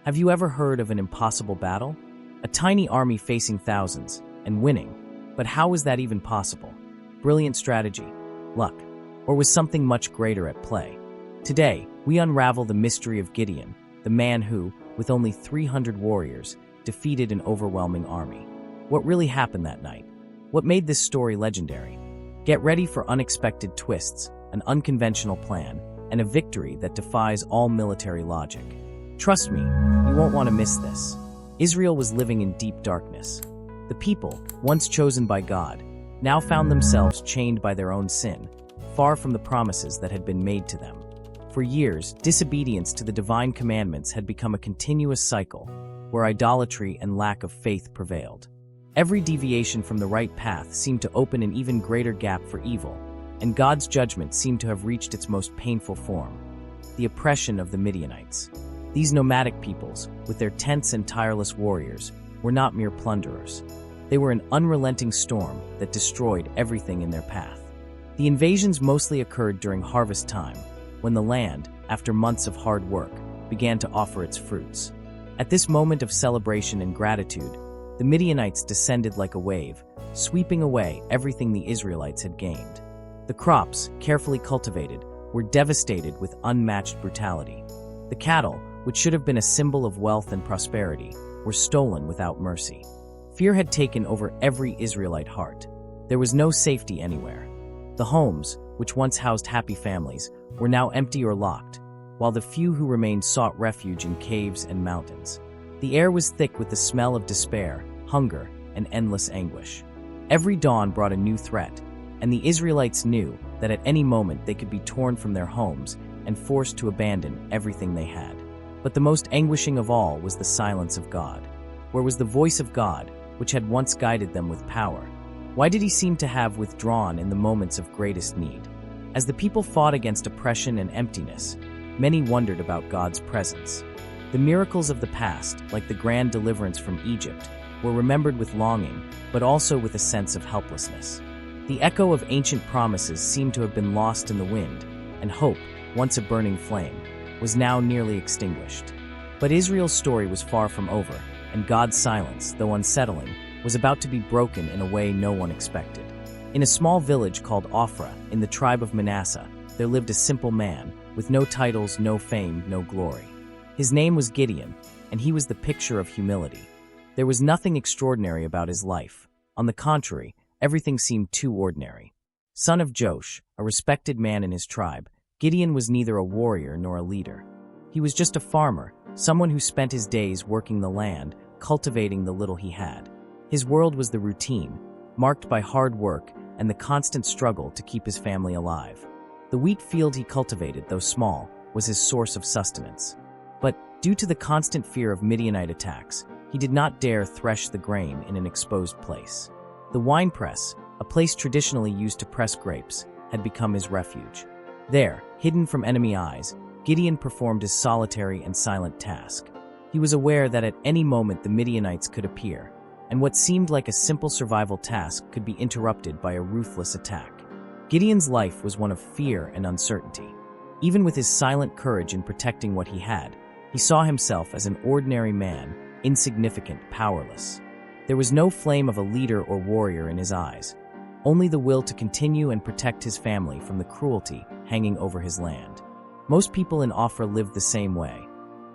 Have you ever heard of an impossible battle? A tiny army facing thousands and winning. But how was that even possible? Brilliant strategy, luck, or was something much greater at play? Today, we unravel the mystery of Gideon, the man who, with only 300 warriors, defeated an overwhelming army. What really happened that night? What made this story legendary? Get ready for unexpected twists, an unconventional plan, and a victory that defies all military logic. Trust me, you won't want to miss this. Israel was living in deep darkness. The people, once chosen by God, now found themselves chained by their own sin, far from the promises that had been made to them. For years, disobedience to the divine commandments had become a continuous cycle, where idolatry and lack of faith prevailed. Every deviation from the right path seemed to open an even greater gap for evil, and God's judgment seemed to have reached its most painful form: the oppression of the Midianites. These nomadic peoples, with their tents and tireless warriors, were not mere plunderers. They were an unrelenting storm that destroyed everything in their path. The invasions mostly occurred during harvest time, when the land, after months of hard work, began to offer its fruits. At this moment of celebration and gratitude, the Midianites descended like a wave, sweeping away everything the Israelites had gained. The crops, carefully cultivated, were devastated with unmatched brutality. The cattle, which should have been a symbol of wealth and prosperity, were stolen without mercy. Fear had taken over every Israelite heart. There was no safety anywhere. The homes, which once housed happy families, were now empty or locked, while the few who remained sought refuge in caves and mountains. The air was thick with the smell of despair, hunger, and endless anguish. Every dawn brought a new threat, and the Israelites knew that at any moment they could be torn from their homes and forced to abandon everything they had. But the most anguishing of all was the silence of God. Where was the voice of God, which had once guided them with power? Why did he seem to have withdrawn in the moments of greatest need? As the people fought against oppression and emptiness, many wondered about God's presence. The miracles of the past, like the grand deliverance from Egypt, were remembered with longing, but also with a sense of helplessness. The echo of ancient promises seemed to have been lost in the wind, and hope, once a burning flame, was now nearly extinguished. But Israel's story was far from over, and God's silence, though unsettling, was about to be broken in a way no one expected. In a small village called Ophrah, in the tribe of Manasseh, there lived a simple man, with no titles, no fame, no glory. His name was Gideon, and he was the picture of humility. There was nothing extraordinary about his life. On the contrary, everything seemed too ordinary. Son of Joash, a respected man in his tribe, Gideon was neither a warrior nor a leader. He was just a farmer, someone who spent his days working the land, cultivating the little he had. His world was the routine, marked by hard work and the constant struggle to keep his family alive. The wheat field he cultivated, though small, was his source of sustenance. But, due to the constant fear of Midianite attacks, he did not dare thresh the grain in an exposed place. The winepress, a place traditionally used to press grapes, had become his refuge. There, hidden from enemy eyes, Gideon performed his solitary and silent task. He was aware that at any moment the Midianites could appear, and what seemed like a simple survival task could be interrupted by a ruthless attack. Gideon's life was one of fear and uncertainty. Even with his silent courage in protecting what he had, he saw himself as an ordinary man, insignificant, powerless. There was no flame of a leader or warrior in his eyes, only the will to continue and protect his family from the cruelty hanging over his land. Most people in Ophrah lived the same way.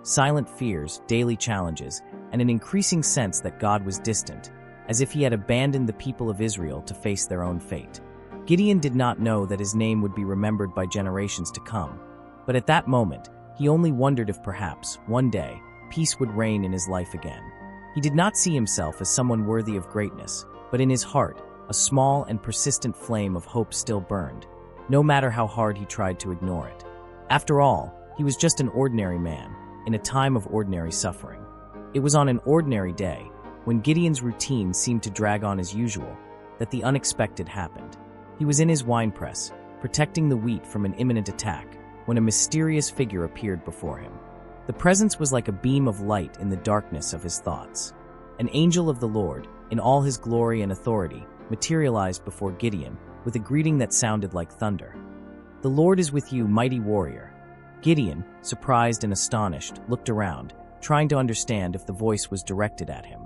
Silent fears, daily challenges, and an increasing sense that God was distant, as if he had abandoned the people of Israel to face their own fate. Gideon did not know that his name would be remembered by generations to come, but at that moment, he only wondered if perhaps, one day, peace would reign in his life again. He did not see himself as someone worthy of greatness, but in his heart, a small and persistent flame of hope still burned, no matter how hard he tried to ignore it. After all, he was just an ordinary man, in a time of ordinary suffering. It was on an ordinary day, when Gideon's routine seemed to drag on as usual, that the unexpected happened. He was in his winepress, protecting the wheat from an imminent attack, when a mysterious figure appeared before him. The presence was like a beam of light in the darkness of his thoughts. An angel of the Lord, in all his glory and authority, materialized before Gideon with a greeting that sounded like thunder. "The Lord is with you, mighty warrior." Gideon, surprised and astonished, looked around, trying to understand if the voice was directed at him.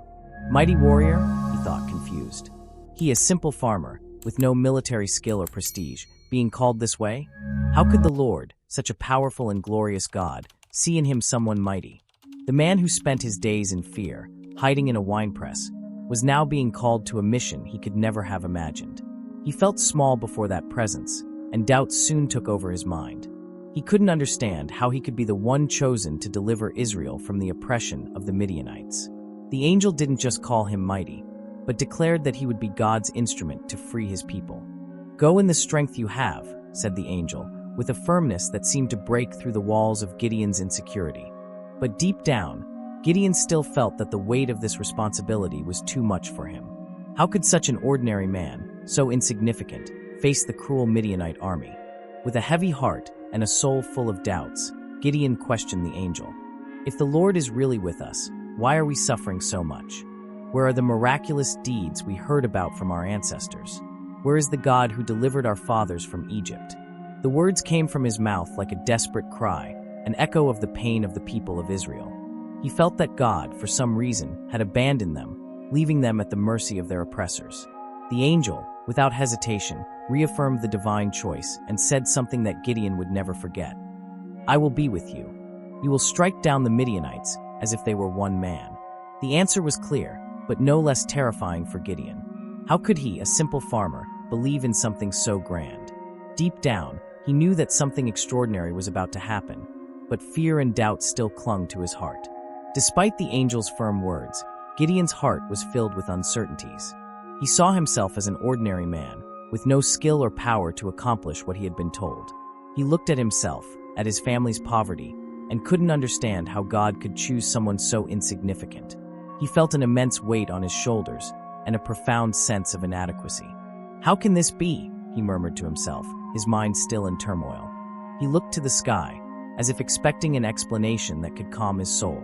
Mighty warrior? He thought, confused. He, a simple farmer, with no military skill or prestige, being called this way? How could the Lord, such a powerful and glorious God, see in him someone mighty? The man who spent his days in fear, hiding in a winepress, was now being called to a mission he could never have imagined. He felt small before that presence, and doubts soon took over his mind. He couldn't understand how he could be the one chosen to deliver Israel from the oppression of the Midianites. The angel didn't just call him mighty, but declared that he would be God's instrument to free his people. "Go in the strength you have," said the angel, with a firmness that seemed to break through the walls of Gideon's insecurity. But deep down, Gideon still felt that the weight of this responsibility was too much for him. How could such an ordinary man, so insignificant, face the cruel Midianite army? With a heavy heart and a soul full of doubts, Gideon questioned the angel. "If the Lord is really with us, why are we suffering so much? Where are the miraculous deeds we heard about from our ancestors? Where is the God who delivered our fathers from Egypt?" The words came from his mouth like a desperate cry, an echo of the pain of the people of Israel. He felt that God, for some reason, had abandoned them, leaving them at the mercy of their oppressors. The angel, without hesitation, reaffirmed the divine choice and said something that Gideon would never forget. "I will be with you. You will strike down the Midianites as if they were one man." The answer was clear, but no less terrifying for Gideon. How could he, a simple farmer, believe in something so grand? Deep down, he knew that something extraordinary was about to happen, but fear and doubt still clung to his heart. Despite the angel's firm words, Gideon's heart was filled with uncertainties. He saw himself as an ordinary man, with no skill or power to accomplish what he had been told. He looked at himself, at his family's poverty, and couldn't understand how God could choose someone so insignificant. He felt an immense weight on his shoulders and a profound sense of inadequacy. "How can this be?" he murmured to himself, his mind still in turmoil. He looked to the sky, as if expecting an explanation that could calm his soul.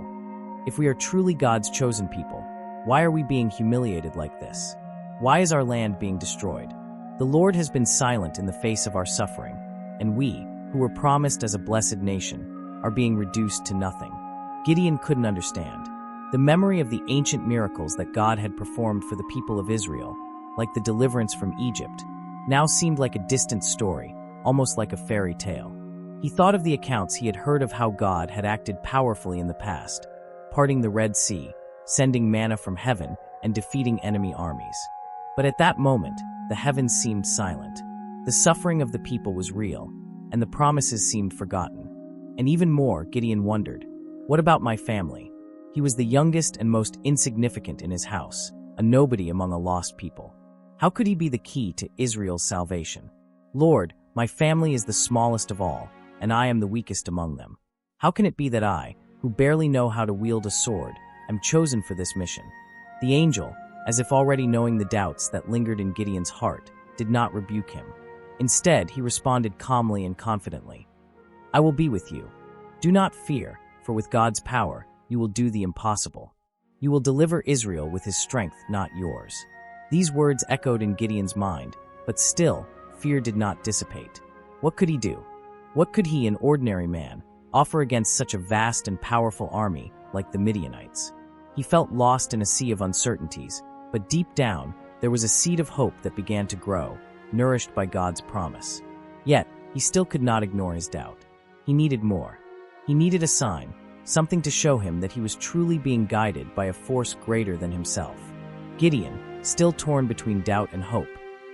If we are truly God's chosen people, why are we being humiliated like this? Why is our land being destroyed? The Lord has been silent in the face of our suffering, and we, who were promised as a blessed nation, are being reduced to nothing. Gideon couldn't understand. The memory of the ancient miracles that God had performed for the people of Israel, like the deliverance from Egypt, now seemed like a distant story, almost like a fairy tale. He thought of the accounts he had heard of how God had acted powerfully in the past, parting the Red Sea, sending manna from heaven, and defeating enemy armies. But at that moment, the heavens seemed silent. The suffering of the people was real, and the promises seemed forgotten. And even more, Gideon wondered, what about my family? He was the youngest and most insignificant in his house, a nobody among a lost people. How could he be the key to Israel's salvation? "Lord, my family is the smallest of all, and I am the weakest among them. How can it be that I, who barely know how to wield a sword, am chosen for this mission?" The angel, as if already knowing the doubts that lingered in Gideon's heart, did not rebuke him. Instead, he responded calmly and confidently, "I will be with you. Do not fear, for with God's power, you will do the impossible. You will deliver Israel with his strength, not yours." These words echoed in Gideon's mind, but still, fear did not dissipate. What could he do? What could he, an ordinary man, offer against such a vast and powerful army like the Midianites? He felt lost in a sea of uncertainties, but deep down, there was a seed of hope that began to grow, nourished by God's promise. Yet, he still could not ignore his doubt. He needed more. He needed a sign, something to show him that he was truly being guided by a force greater than himself. Gideon, still torn between doubt and hope,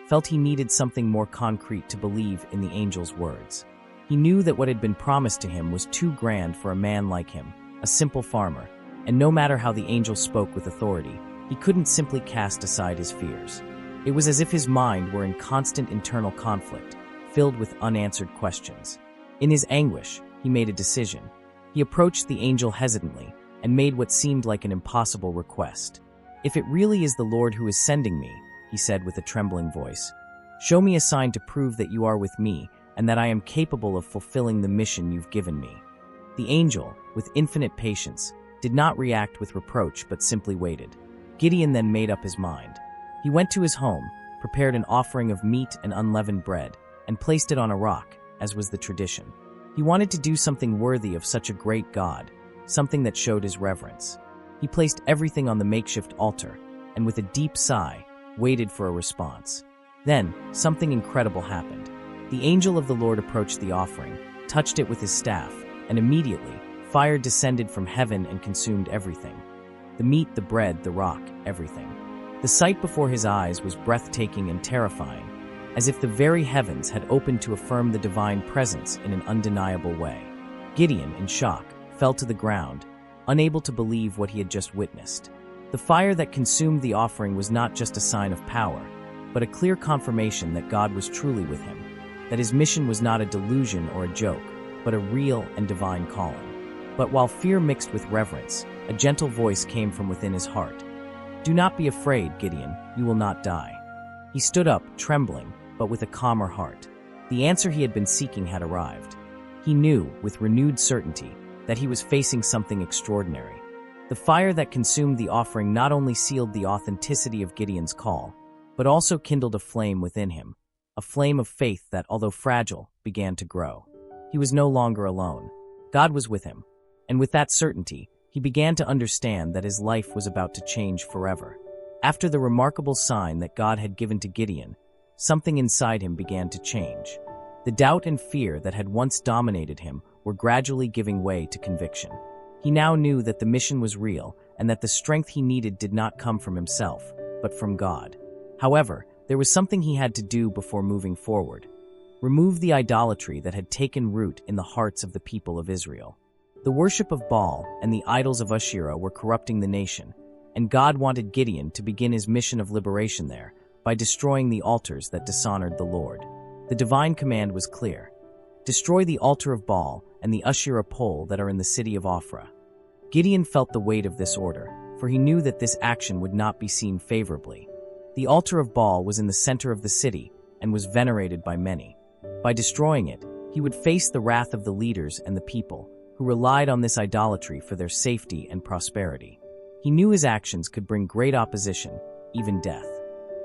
felt he needed something more concrete to believe in the angel's words. He knew that what had been promised to him was too grand for a man like him, a simple farmer, and no matter how the angel spoke with authority, he couldn't simply cast aside his fears. It was as if his mind were in constant internal conflict, filled with unanswered questions. In his anguish, he made a decision. He approached the angel hesitantly and made what seemed like an impossible request. "If it really is the Lord who is sending me," he said with a trembling voice, "show me a sign to prove that you are with me and that I am capable of fulfilling the mission you've given me." The angel, with infinite patience, did not react with reproach but simply waited. Gideon then made up his mind. He went to his home, prepared an offering of meat and unleavened bread, and placed it on a rock, as was the tradition. He wanted to do something worthy of such a great God, something that showed his reverence. He placed everything on the makeshift altar, and with a deep sigh, waited for a response. Then, something incredible happened. The angel of the Lord approached the offering, touched it with his staff, and immediately, fire descended from heaven and consumed everything. The meat, the bread, the rock, everything. The sight before his eyes was breathtaking and terrifying, as if the very heavens had opened to affirm the divine presence in an undeniable way. Gideon, in shock, fell to the ground, unable to believe what he had just witnessed. The fire that consumed the offering was not just a sign of power, but a clear confirmation that God was truly with him, that his mission was not a delusion or a joke, but a real and divine calling. But while fear mixed with reverence, a gentle voice came from within his heart. "Do not be afraid, Gideon, you will not die." He stood up, trembling, but with a calmer heart. The answer he had been seeking had arrived. He knew, with renewed certainty, that he was facing something extraordinary. The fire that consumed the offering not only sealed the authenticity of Gideon's call, but also kindled a flame within him, a flame of faith that, although fragile, began to grow. He was no longer alone. God was with him, and with that certainty, he began to understand that his life was about to change forever. After the remarkable sign that God had given to Gideon, something inside him began to change. The doubt and fear that had once dominated him were gradually giving way to conviction. He now knew that the mission was real and that the strength he needed did not come from himself, but from God. However, there was something he had to do before moving forward. Remove the idolatry that had taken root in the hearts of the people of Israel. The worship of Baal and the idols of Asherah were corrupting the nation, and God wanted Gideon to begin his mission of liberation there by destroying the altars that dishonored the Lord. The divine command was clear: destroy the altar of Baal and the Asherah pole that are in the city of Ophrah. Gideon felt the weight of this order, for he knew that this action would not be seen favorably. The altar of Baal was in the center of the city and was venerated by many. By destroying it, he would face the wrath of the leaders and the people, who relied on this idolatry for their safety and prosperity. He knew his actions could bring great opposition, even death.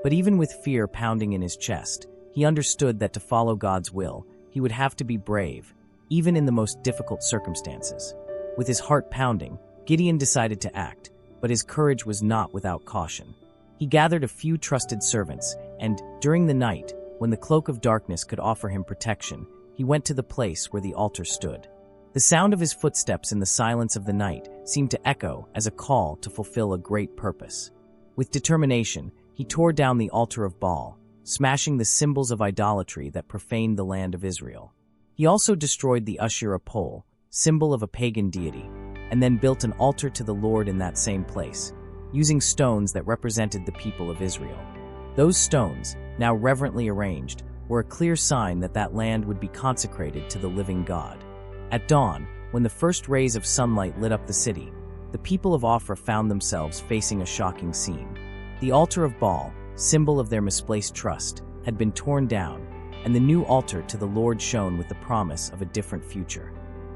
But even with fear pounding in his chest, he understood that to follow God's will, he would have to be brave, even in the most difficult circumstances. With his heart pounding, Gideon decided to act, but his courage was not without caution. He gathered a few trusted servants, and, during the night, when the cloak of darkness could offer him protection, he went to the place where the altar stood. The sound of his footsteps in the silence of the night seemed to echo as a call to fulfill a great purpose. With determination, he tore down the altar of Baal, smashing the symbols of idolatry that profaned the land of Israel. He also destroyed the Asherah pole, symbol of a pagan deity, and then built an altar to the Lord in that same place, using stones that represented the people of Israel. Those stones, now reverently arranged, were a clear sign that that land would be consecrated to the living God. At dawn, when the first rays of sunlight lit up the city, the people of Ophrah found themselves facing a shocking scene. The altar of Baal, symbol of their misplaced trust, had been torn down, and the new altar to the Lord shone with the promise of a different future.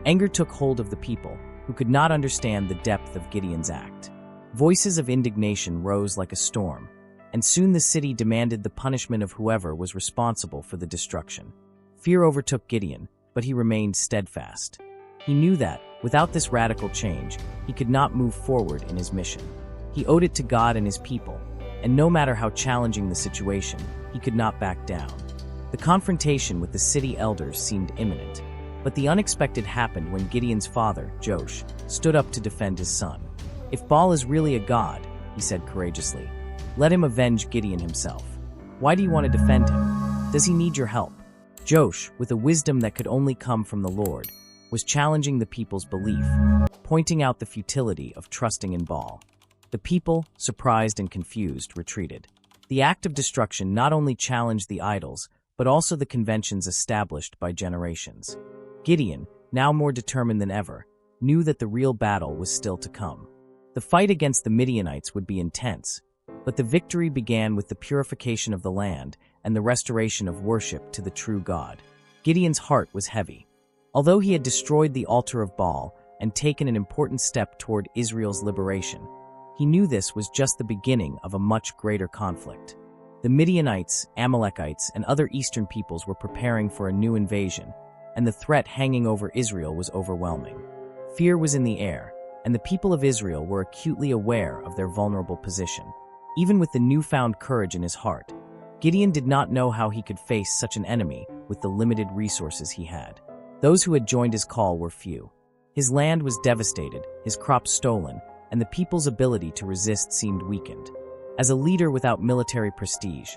Anger took hold of the people, who could not understand the depth of Gideon's act. Voices of indignation rose like a storm, and soon the city demanded the punishment of whoever was responsible for the destruction. Fear overtook Gideon, but he remained steadfast. He knew that, without this radical change, he could not move forward in his mission. He owed it to God and his people, and no matter how challenging the situation, he could not back down. The confrontation with the city elders seemed imminent, but the unexpected happened when Gideon's father, Josh, stood up to defend his son. "If Baal is really a god," he said courageously, "let him avenge Gideon himself. Why do you want to defend him? Does he need your help?" Josh, with a wisdom that could only come from the Lord, was challenging the people's belief, pointing out the futility of trusting in Baal. The people, surprised and confused, retreated. The act of destruction not only challenged the idols, but also the conventions established by generations. Gideon, now more determined than ever, knew that the real battle was still to come. The fight against the Midianites would be intense, but the victory began with the purification of the land and the restoration of worship to the true God. Gideon's heart was heavy. Although he had destroyed the altar of Baal and taken an important step toward Israel's liberation, he knew this was just the beginning of a much greater conflict. The Midianites, Amalekites, and other eastern peoples were preparing for a new invasion, and the threat hanging over Israel was overwhelming. Fear was in the air, and the people of Israel were acutely aware of their vulnerable position. Even with the newfound courage in his heart, Gideon did not know how he could face such an enemy with the limited resources he had. Those who had joined his call were few. His land was devastated, his crops stolen, and the people's ability to resist seemed weakened. As a leader without military prestige,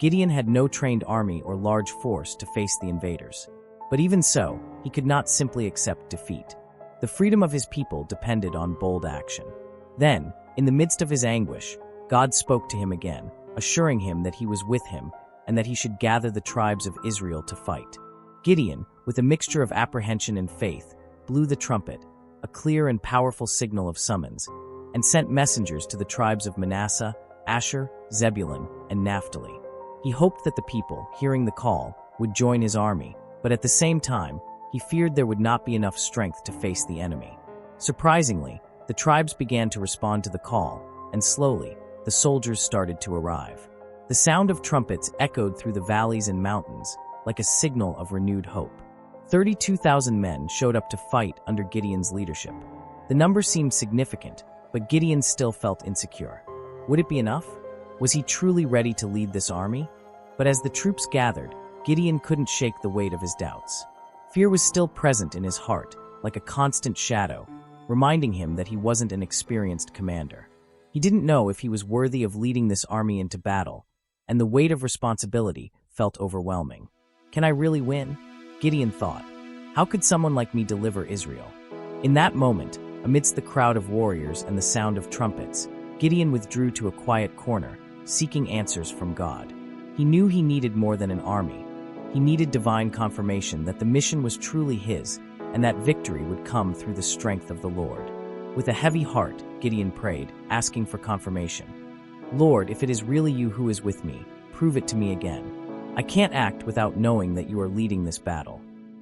Gideon had no trained army or large force to face the invaders. But even so, he could not simply accept defeat. The freedom of his people depended on bold action. Then, in the midst of his anguish, God spoke to him again, assuring him that he was with him and that he should gather the tribes of Israel to fight. Gideon, with a mixture of apprehension and faith, blew the trumpet, a clear and powerful signal of summons, and sent messengers to the tribes of Manasseh, Asher, Zebulun, and Naphtali. He hoped that the people, hearing the call, would join his army, but at the same time, he feared there would not be enough strength to face the enemy. Surprisingly, the tribes began to respond to the call, and slowly, the soldiers started to arrive. The sound of trumpets echoed through the valleys and mountains, like a signal of renewed hope. 32,000 men showed up to fight under Gideon's leadership. The number seemed significant, but Gideon still felt insecure. Would it be enough? Was he truly ready to lead this army? But as the troops gathered, Gideon couldn't shake the weight of his doubts. Fear was still present in his heart, like a constant shadow, reminding him that he wasn't an experienced commander. He didn't know if he was worthy of leading this army into battle, and the weight of responsibility felt overwhelming. Can I really win? Gideon thought. How could someone like me deliver Israel? In that moment, amidst the crowd of warriors and the sound of trumpets, Gideon withdrew to a quiet corner, seeking answers from God. He knew he needed more than an army. He needed divine confirmation that the mission was truly his, and that victory would come through the strength of the Lord. With a heavy heart, Gideon prayed, asking for confirmation. Lord, if it is really you who is with me, prove it to me again. I can't act without knowing that you are leading this battle.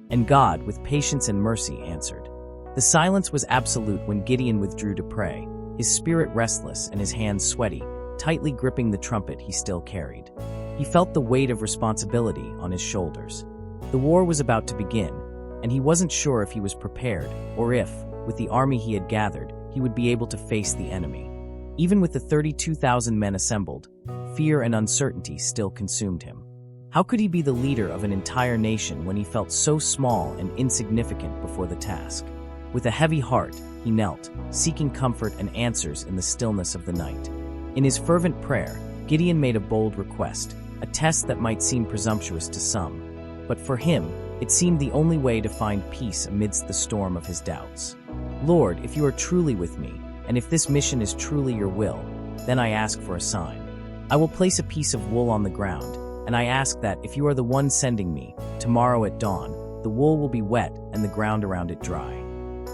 And God, with patience and mercy, answered. The silence was absolute when Gideon withdrew to pray, his spirit restless and his hands sweaty, tightly gripping the trumpet he still carried. He felt the weight of responsibility on his shoulders. The war was about to begin, and he wasn't sure if he was prepared or if, with the army he had gathered, he would be able to face the enemy. Even with the 32,000 men assembled, fear and uncertainty still consumed him. How could he be the leader of an entire nation when he felt so small and insignificant before the task? With a heavy heart, he knelt, seeking comfort and answers in the stillness of the night. In his fervent prayer, Gideon made a bold request, a test that might seem presumptuous to some. But for him, it seemed the only way to find peace amidst the storm of his doubts. Lord, if you are truly with me, and if this mission is truly your will, then I ask for a sign. I will place a piece of wool on the ground, and I ask that, if you are the one sending me, tomorrow at dawn, the wool will be wet and the ground around it dry.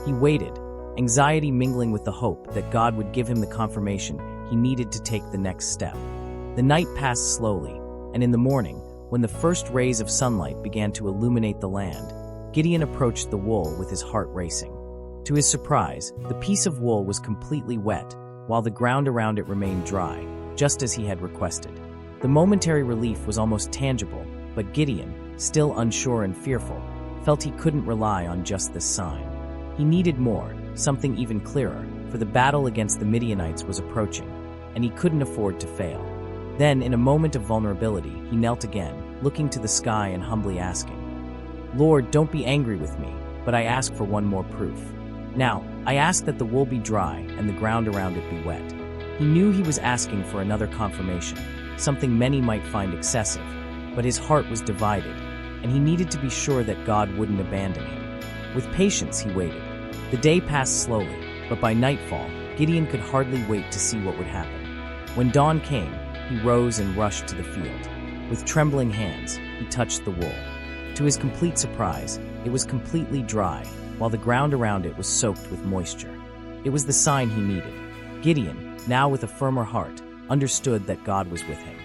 He waited, anxiety mingling with the hope that God would give him the confirmation he needed to take the next step. The night passed slowly, and in the morning, when the first rays of sunlight began to illuminate the land, Gideon approached the wool with his heart racing. To his surprise, the piece of wool was completely wet, while the ground around it remained dry, just as he had requested. The momentary relief was almost tangible, but Gideon, still unsure and fearful, felt he couldn't rely on just this sign. He needed more, something even clearer, for the battle against the Midianites was approaching, and he couldn't afford to fail. Then, in a moment of vulnerability, he knelt again, looking to the sky and humbly asking, Lord, don't be angry with me, but I ask for one more proof. Now, I ask that the wool be dry and the ground around it be wet. He knew he was asking for another confirmation, something many might find excessive, but his heart was divided, and he needed to be sure that God wouldn't abandon him. With patience, he waited. The day passed slowly, but by nightfall, Gideon could hardly wait to see what would happen. When dawn came, he rose and rushed to the field. With trembling hands, he touched the wool. To his complete surprise, it was completely dry, while the ground around it was soaked with moisture. It was the sign he needed. Gideon, now with a firmer heart, understood that God was with him.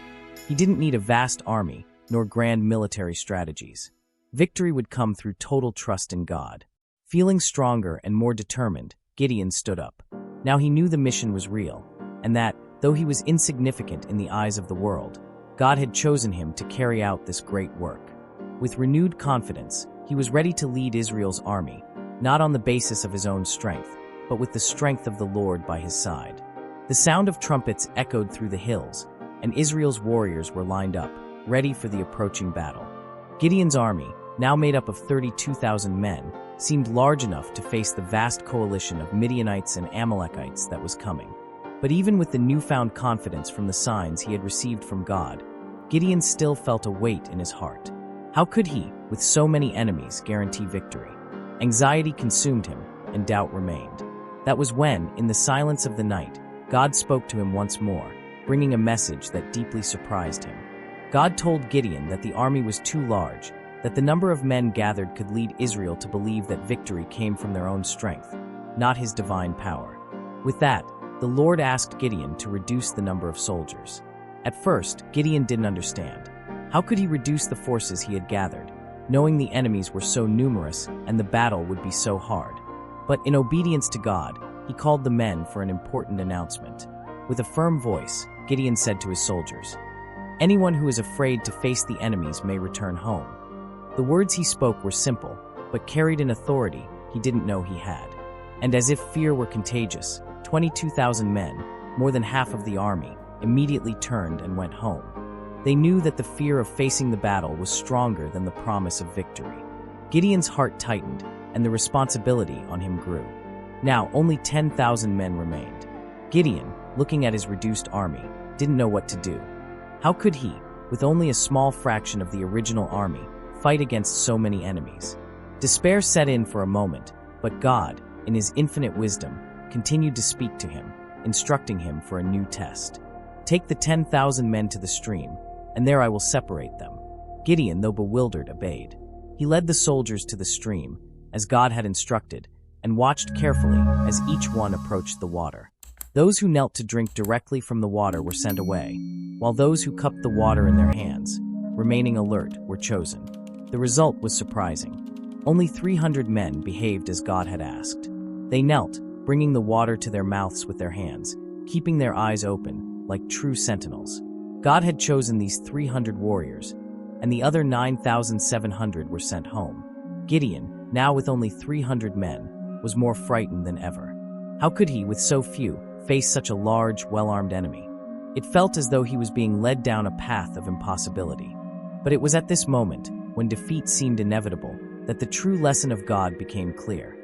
He didn't need a vast army, nor grand military strategies. Victory would come through total trust in God. Feeling stronger and more determined, Gideon stood up. Now he knew the mission was real, and that, though he was insignificant in the eyes of the world, God had chosen him to carry out this great work. With renewed confidence, he was ready to lead Israel's army, not on the basis of his own strength, but with the strength of the Lord by his side. The sound of trumpets echoed through the hills, and Israel's warriors were lined up, ready for the approaching battle. Gideon's army, now made up of 32,000 men, seemed large enough to face the vast coalition of Midianites and Amalekites that was coming. But even with the newfound confidence from the signs he had received from God, Gideon still felt a weight in his heart. How could he, with so many enemies, guarantee victory? Anxiety consumed him, and doubt remained. That was when, in the silence of the night, God spoke to him once more, bringing a message that deeply surprised him. God told Gideon that the army was too large, that the number of men gathered could lead Israel to believe that victory came from their own strength, not his divine power. With that, the Lord asked Gideon to reduce the number of soldiers. At first, Gideon didn't understand. How could he reduce the forces he had gathered, knowing the enemies were so numerous and the battle would be so hard? But in obedience to God, he called the men for an important announcement. With a firm voice, Gideon said to his soldiers, "Anyone who is afraid to face the enemies may return home." The words he spoke were simple, but carried an authority he didn't know he had. And as if fear were contagious, 22,000 men, more than half of the army, immediately turned and went home. They knew that the fear of facing the battle was stronger than the promise of victory. Gideon's heart tightened, and the responsibility on him grew. Now, only 10,000 men remained. Gideon, looking at his reduced army, didn't know what to do. How could he, with only a small fraction of the original army, fight against so many enemies? Despair set in for a moment, but God, in his infinite wisdom, continued to speak to him, instructing him for a new test. "Take the 10,000 men to the stream, and there I will separate them." Gideon, though bewildered, obeyed. He led the soldiers to the stream, as God had instructed, and watched carefully as each one approached the water. Those who knelt to drink directly from the water were sent away, while those who cupped the water in their hands, remaining alert, were chosen. The result was surprising. Only 300 men behaved as God had asked. They knelt, bringing the water to their mouths with their hands, keeping their eyes open, like true sentinels. God had chosen these 300 warriors, and the other 9,700 were sent home. Gideon, now with only 300 men, was more frightened than ever. How could he, with so few, face such a large, well-armed enemy? It felt as though he was being led down a path of impossibility. But it was at this moment, when defeat seemed inevitable, that the true lesson of God became clear.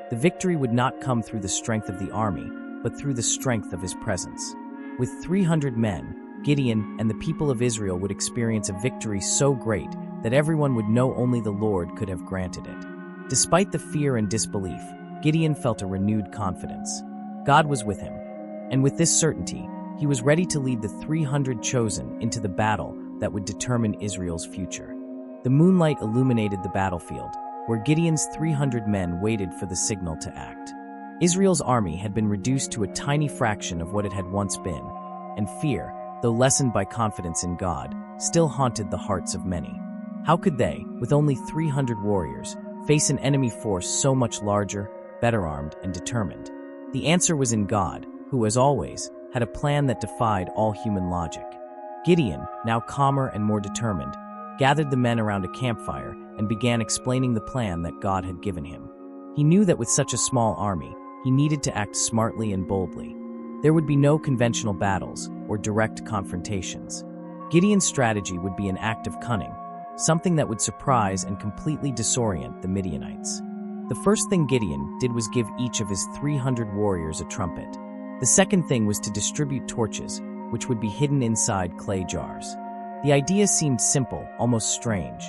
The victory would not come through the strength of the army, but through the strength of his presence. With 300 men, Gideon and the people of Israel would experience a victory so great that everyone would know only the Lord could have granted it. Despite the fear and disbelief, Gideon felt a renewed confidence. God was with him, and with this certainty, he was ready to lead the 300 chosen into the battle that would determine Israel's future. The moonlight illuminated the battlefield, where Gideon's 300 men waited for the signal to act. Israel's army had been reduced to a tiny fraction of what it had once been, and fear, though lessened by confidence in God, still haunted the hearts of many. How could they, with only 300 warriors, face an enemy force so much larger, better armed, and determined? The answer was in God, who, as always, had a plan that defied all human logic. Gideon, now calmer and more determined, gathered the men around a campfire and began explaining the plan that God had given him. He knew that with such a small army, he needed to act smartly and boldly. There would be no conventional battles or direct confrontations. Gideon's strategy would be an act of cunning, something that would surprise and completely disorient the Midianites. The first thing Gideon did was give each of his 300 warriors a trumpet. The second thing was to distribute torches, which would be hidden inside clay jars. The idea seemed simple, almost strange.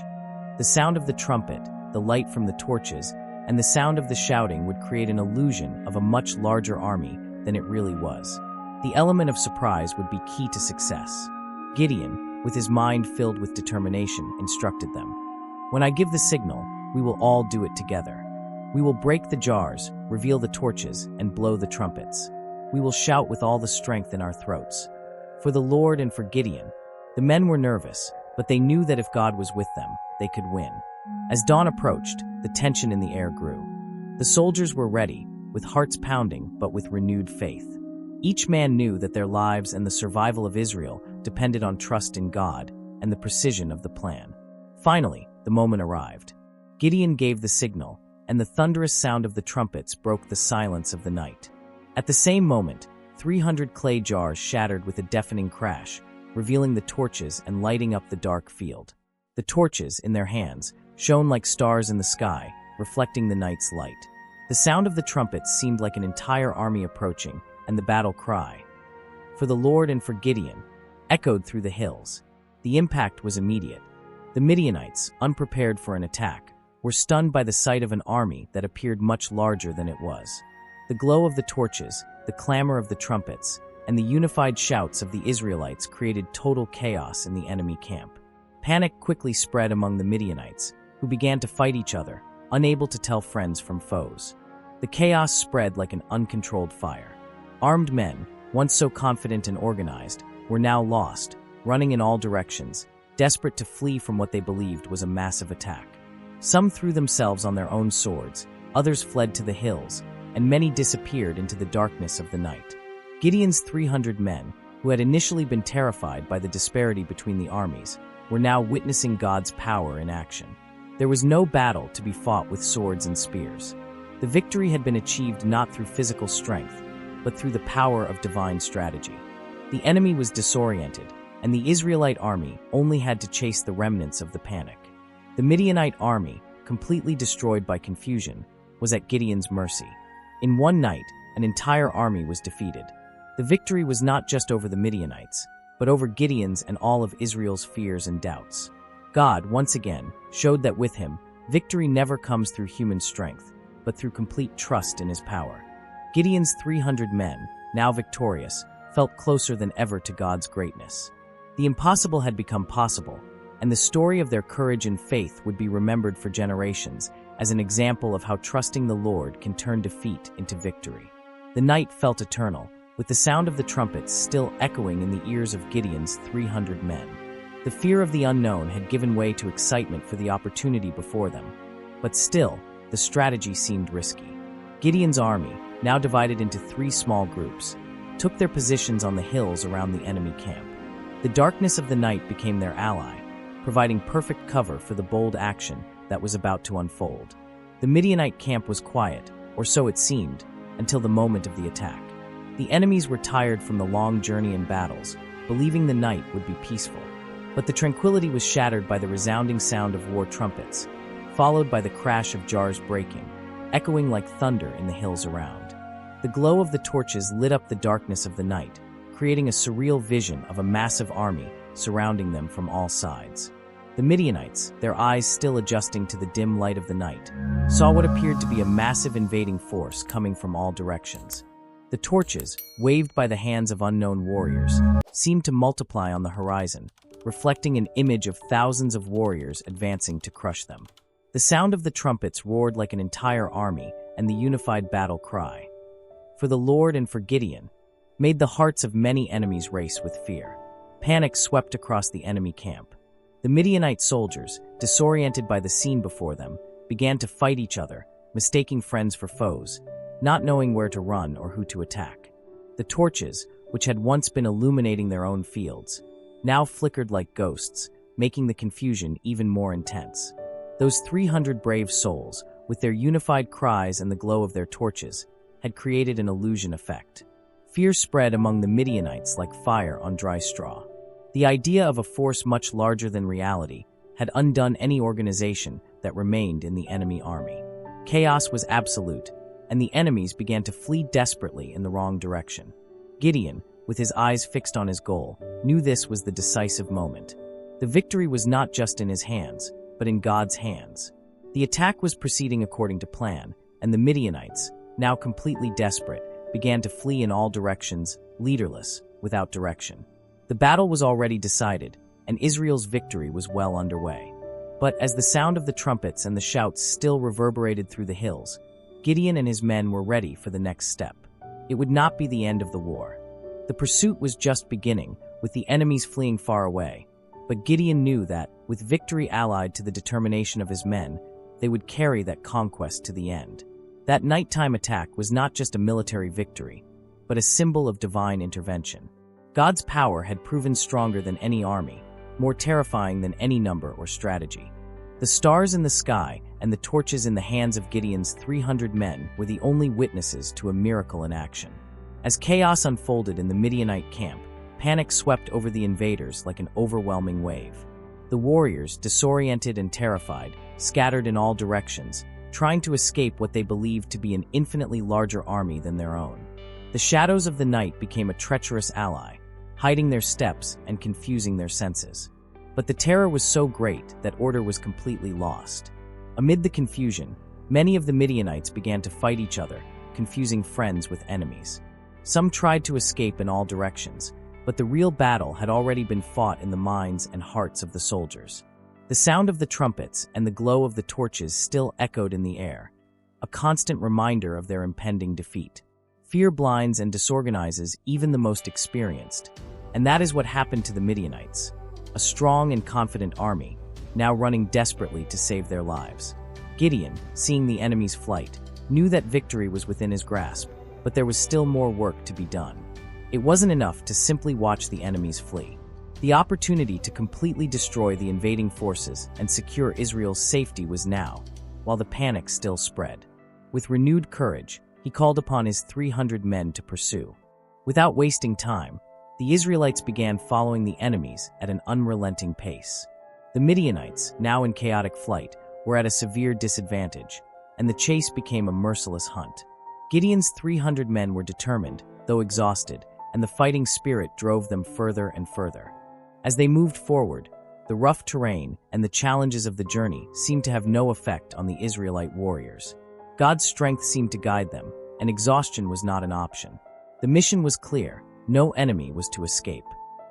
The sound of the trumpet, the light from the torches, and the sound of the shouting would create an illusion of a much larger army than it really was. The element of surprise would be key to success. Gideon, with his mind filled with determination, instructed them. "When I give the signal, we will all do it together. We will break the jars, reveal the torches, and blow the trumpets. We will shout with all the strength in our throats. For the Lord and for Gideon." The men were nervous, but they knew that if God was with them, they could win. As dawn approached, the tension in the air grew. The soldiers were ready, with hearts pounding but with renewed faith. Each man knew that their lives and the survival of Israel depended on trust in God and the precision of the plan. Finally, the moment arrived. Gideon gave the signal, and the thunderous sound of the trumpets broke the silence of the night. At the same moment, 300 clay jars shattered with a deafening crash, revealing the torches and lighting up the dark field. The torches, in their hands, shone like stars in the sky, reflecting the night's light. The sound of the trumpets seemed like an entire army approaching, and the battle cry, "For the Lord and for Gideon," echoed through the hills. The impact was immediate. The Midianites, unprepared for an attack, were stunned by the sight of an army that appeared much larger than it was. The glow of the torches, the clamor of the trumpets, and the unified shouts of the Israelites created total chaos in the enemy camp. Panic quickly spread among the Midianites, who began to fight each other, unable to tell friends from foes. The chaos spread like an uncontrolled fire. Armed men, once so confident and organized, were now lost, running in all directions, desperate to flee from what they believed was a massive attack. Some threw themselves on their own swords, others fled to the hills, and many disappeared into the darkness of the night. Gideon's 300 men, who had initially been terrified by the disparity between the armies, were now witnessing God's power in action. There was no battle to be fought with swords and spears. The victory had been achieved not through physical strength, but through the power of divine strategy. The enemy was disoriented, and the Israelite army only had to chase the remnants of the panic. The Midianite army, completely destroyed by confusion, was at Gideon's mercy. In one night, an entire army was defeated. The victory was not just over the Midianites, but over Gideon's and all of Israel's fears and doubts. God, once again, showed that with him, victory never comes through human strength, but through complete trust in his power. Gideon's 300 men, now victorious, felt closer than ever to God's greatness. The impossible had become possible, and the story of their courage and faith would be remembered for generations as an example of how trusting the Lord can turn defeat into victory. The night felt eternal, with the sound of the trumpets still echoing in the ears of Gideon's 300 men. The fear of the unknown had given way to excitement for the opportunity before them, but still, the strategy seemed risky. Gideon's army, now divided into 3 small groups, took their positions on the hills around the enemy camp. The darkness of the night became their ally, providing perfect cover for the bold action that was about to unfold. The Midianite camp was quiet, or so it seemed, until the moment of the attack. The enemies were tired from the long journey and battles, believing the night would be peaceful. But the tranquility was shattered by the resounding sound of war trumpets, followed by the crash of jars breaking, echoing like thunder in the hills around. The glow of the torches lit up the darkness of the night, creating a surreal vision of a massive army surrounding them from all sides. The Midianites, their eyes still adjusting to the dim light of the night, saw what appeared to be a massive invading force coming from all directions. The torches, waved by the hands of unknown warriors, seemed to multiply on the horizon, reflecting an image of thousands of warriors advancing to crush them. The sound of the trumpets roared like an entire army, and the unified battle cry, "For the Lord and for Gideon," made the hearts of many enemies race with fear. Panic swept across the enemy camp. The Midianite soldiers, disoriented by the scene before them, began to fight each other, mistaking friends for foes, not knowing where to run or who to attack. The torches, which had once been illuminating their own fields, now flickered like ghosts, making the confusion even more intense. Those 300 brave souls, with their unified cries and the glow of their torches, had created an illusion effect. Fear spread among the Midianites like fire on dry straw. The idea of a force much larger than reality had undone any organization that remained in the enemy army. Chaos was absolute, and the enemies began to flee desperately in the wrong direction. Gideon, with his eyes fixed on his goal, knew this was the decisive moment. The victory was not just in his hands, but in God's hands. The attack was proceeding according to plan, and the Midianites, now completely desperate, began to flee in all directions, leaderless, without direction. The battle was already decided, and Israel's victory was well underway. But as the sound of the trumpets and the shouts still reverberated through the hills, Gideon and his men were ready for the next step. It would not be the end of the war. The pursuit was just beginning, with the enemies fleeing far away. But Gideon knew that, with victory allied to the determination of his men, they would carry that conquest to the end. That nighttime attack was not just a military victory, but a symbol of divine intervention. God's power had proven stronger than any army, more terrifying than any number or strategy. The stars in the sky, and the torches in the hands of Gideon's 300 men were the only witnesses to a miracle in action. As chaos unfolded in the Midianite camp, panic swept over the invaders like an overwhelming wave. The warriors, disoriented and terrified, scattered in all directions, trying to escape what they believed to be an infinitely larger army than their own. The shadows of the night became a treacherous ally, hiding their steps and confusing their senses. But the terror was so great that order was completely lost. Amid the confusion, many of the Midianites began to fight each other, confusing friends with enemies. Some tried to escape in all directions, but the real battle had already been fought in the minds and hearts of the soldiers. The sound of the trumpets and the glow of the torches still echoed in the air, a constant reminder of their impending defeat. Fear blinds and disorganizes even the most experienced, and that is what happened to the Midianites, a strong and confident army, now running desperately to save their lives. Gideon, seeing the enemy's flight, knew that victory was within his grasp, but there was still more work to be done. It wasn't enough to simply watch the enemies flee. The opportunity to completely destroy the invading forces and secure Israel's safety was now, while the panic still spread. With renewed courage, he called upon his 300 men to pursue. Without wasting time, the Israelites began following the enemies at an unrelenting pace. The Midianites, now in chaotic flight, were at a severe disadvantage, and the chase became a merciless hunt. Gideon's 300 men were determined, though exhausted, and the fighting spirit drove them further and further. As they moved forward, the rough terrain and the challenges of the journey seemed to have no effect on the Israelite warriors. God's strength seemed to guide them, and exhaustion was not an option. The mission was clear: no enemy was to escape.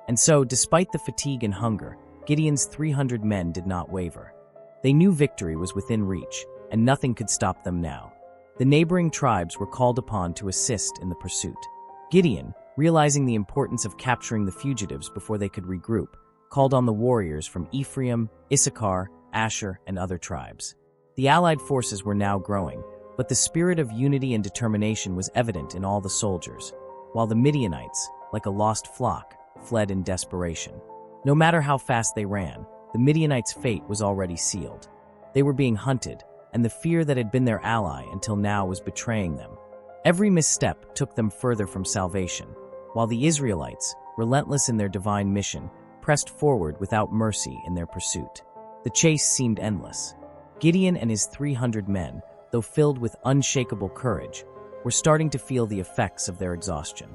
And so, despite the fatigue and hunger, Gideon's 300 men did not waver. They knew victory was within reach, and nothing could stop them now. The neighboring tribes were called upon to assist in the pursuit. Gideon, realizing the importance of capturing the fugitives before they could regroup, called on the warriors from Ephraim, Issachar, Asher, and other tribes. The allied forces were now growing, but the spirit of unity and determination was evident in all the soldiers, while the Midianites, like a lost flock, fled in desperation. No matter how fast they ran, the Midianites' fate was already sealed. They were being hunted, and the fear that had been their ally until now was betraying them. Every misstep took them further from salvation, while the Israelites, relentless in their divine mission, pressed forward without mercy in their pursuit. The chase seemed endless. Gideon and his 300 men, though filled with unshakable courage, were starting to feel the effects of their exhaustion.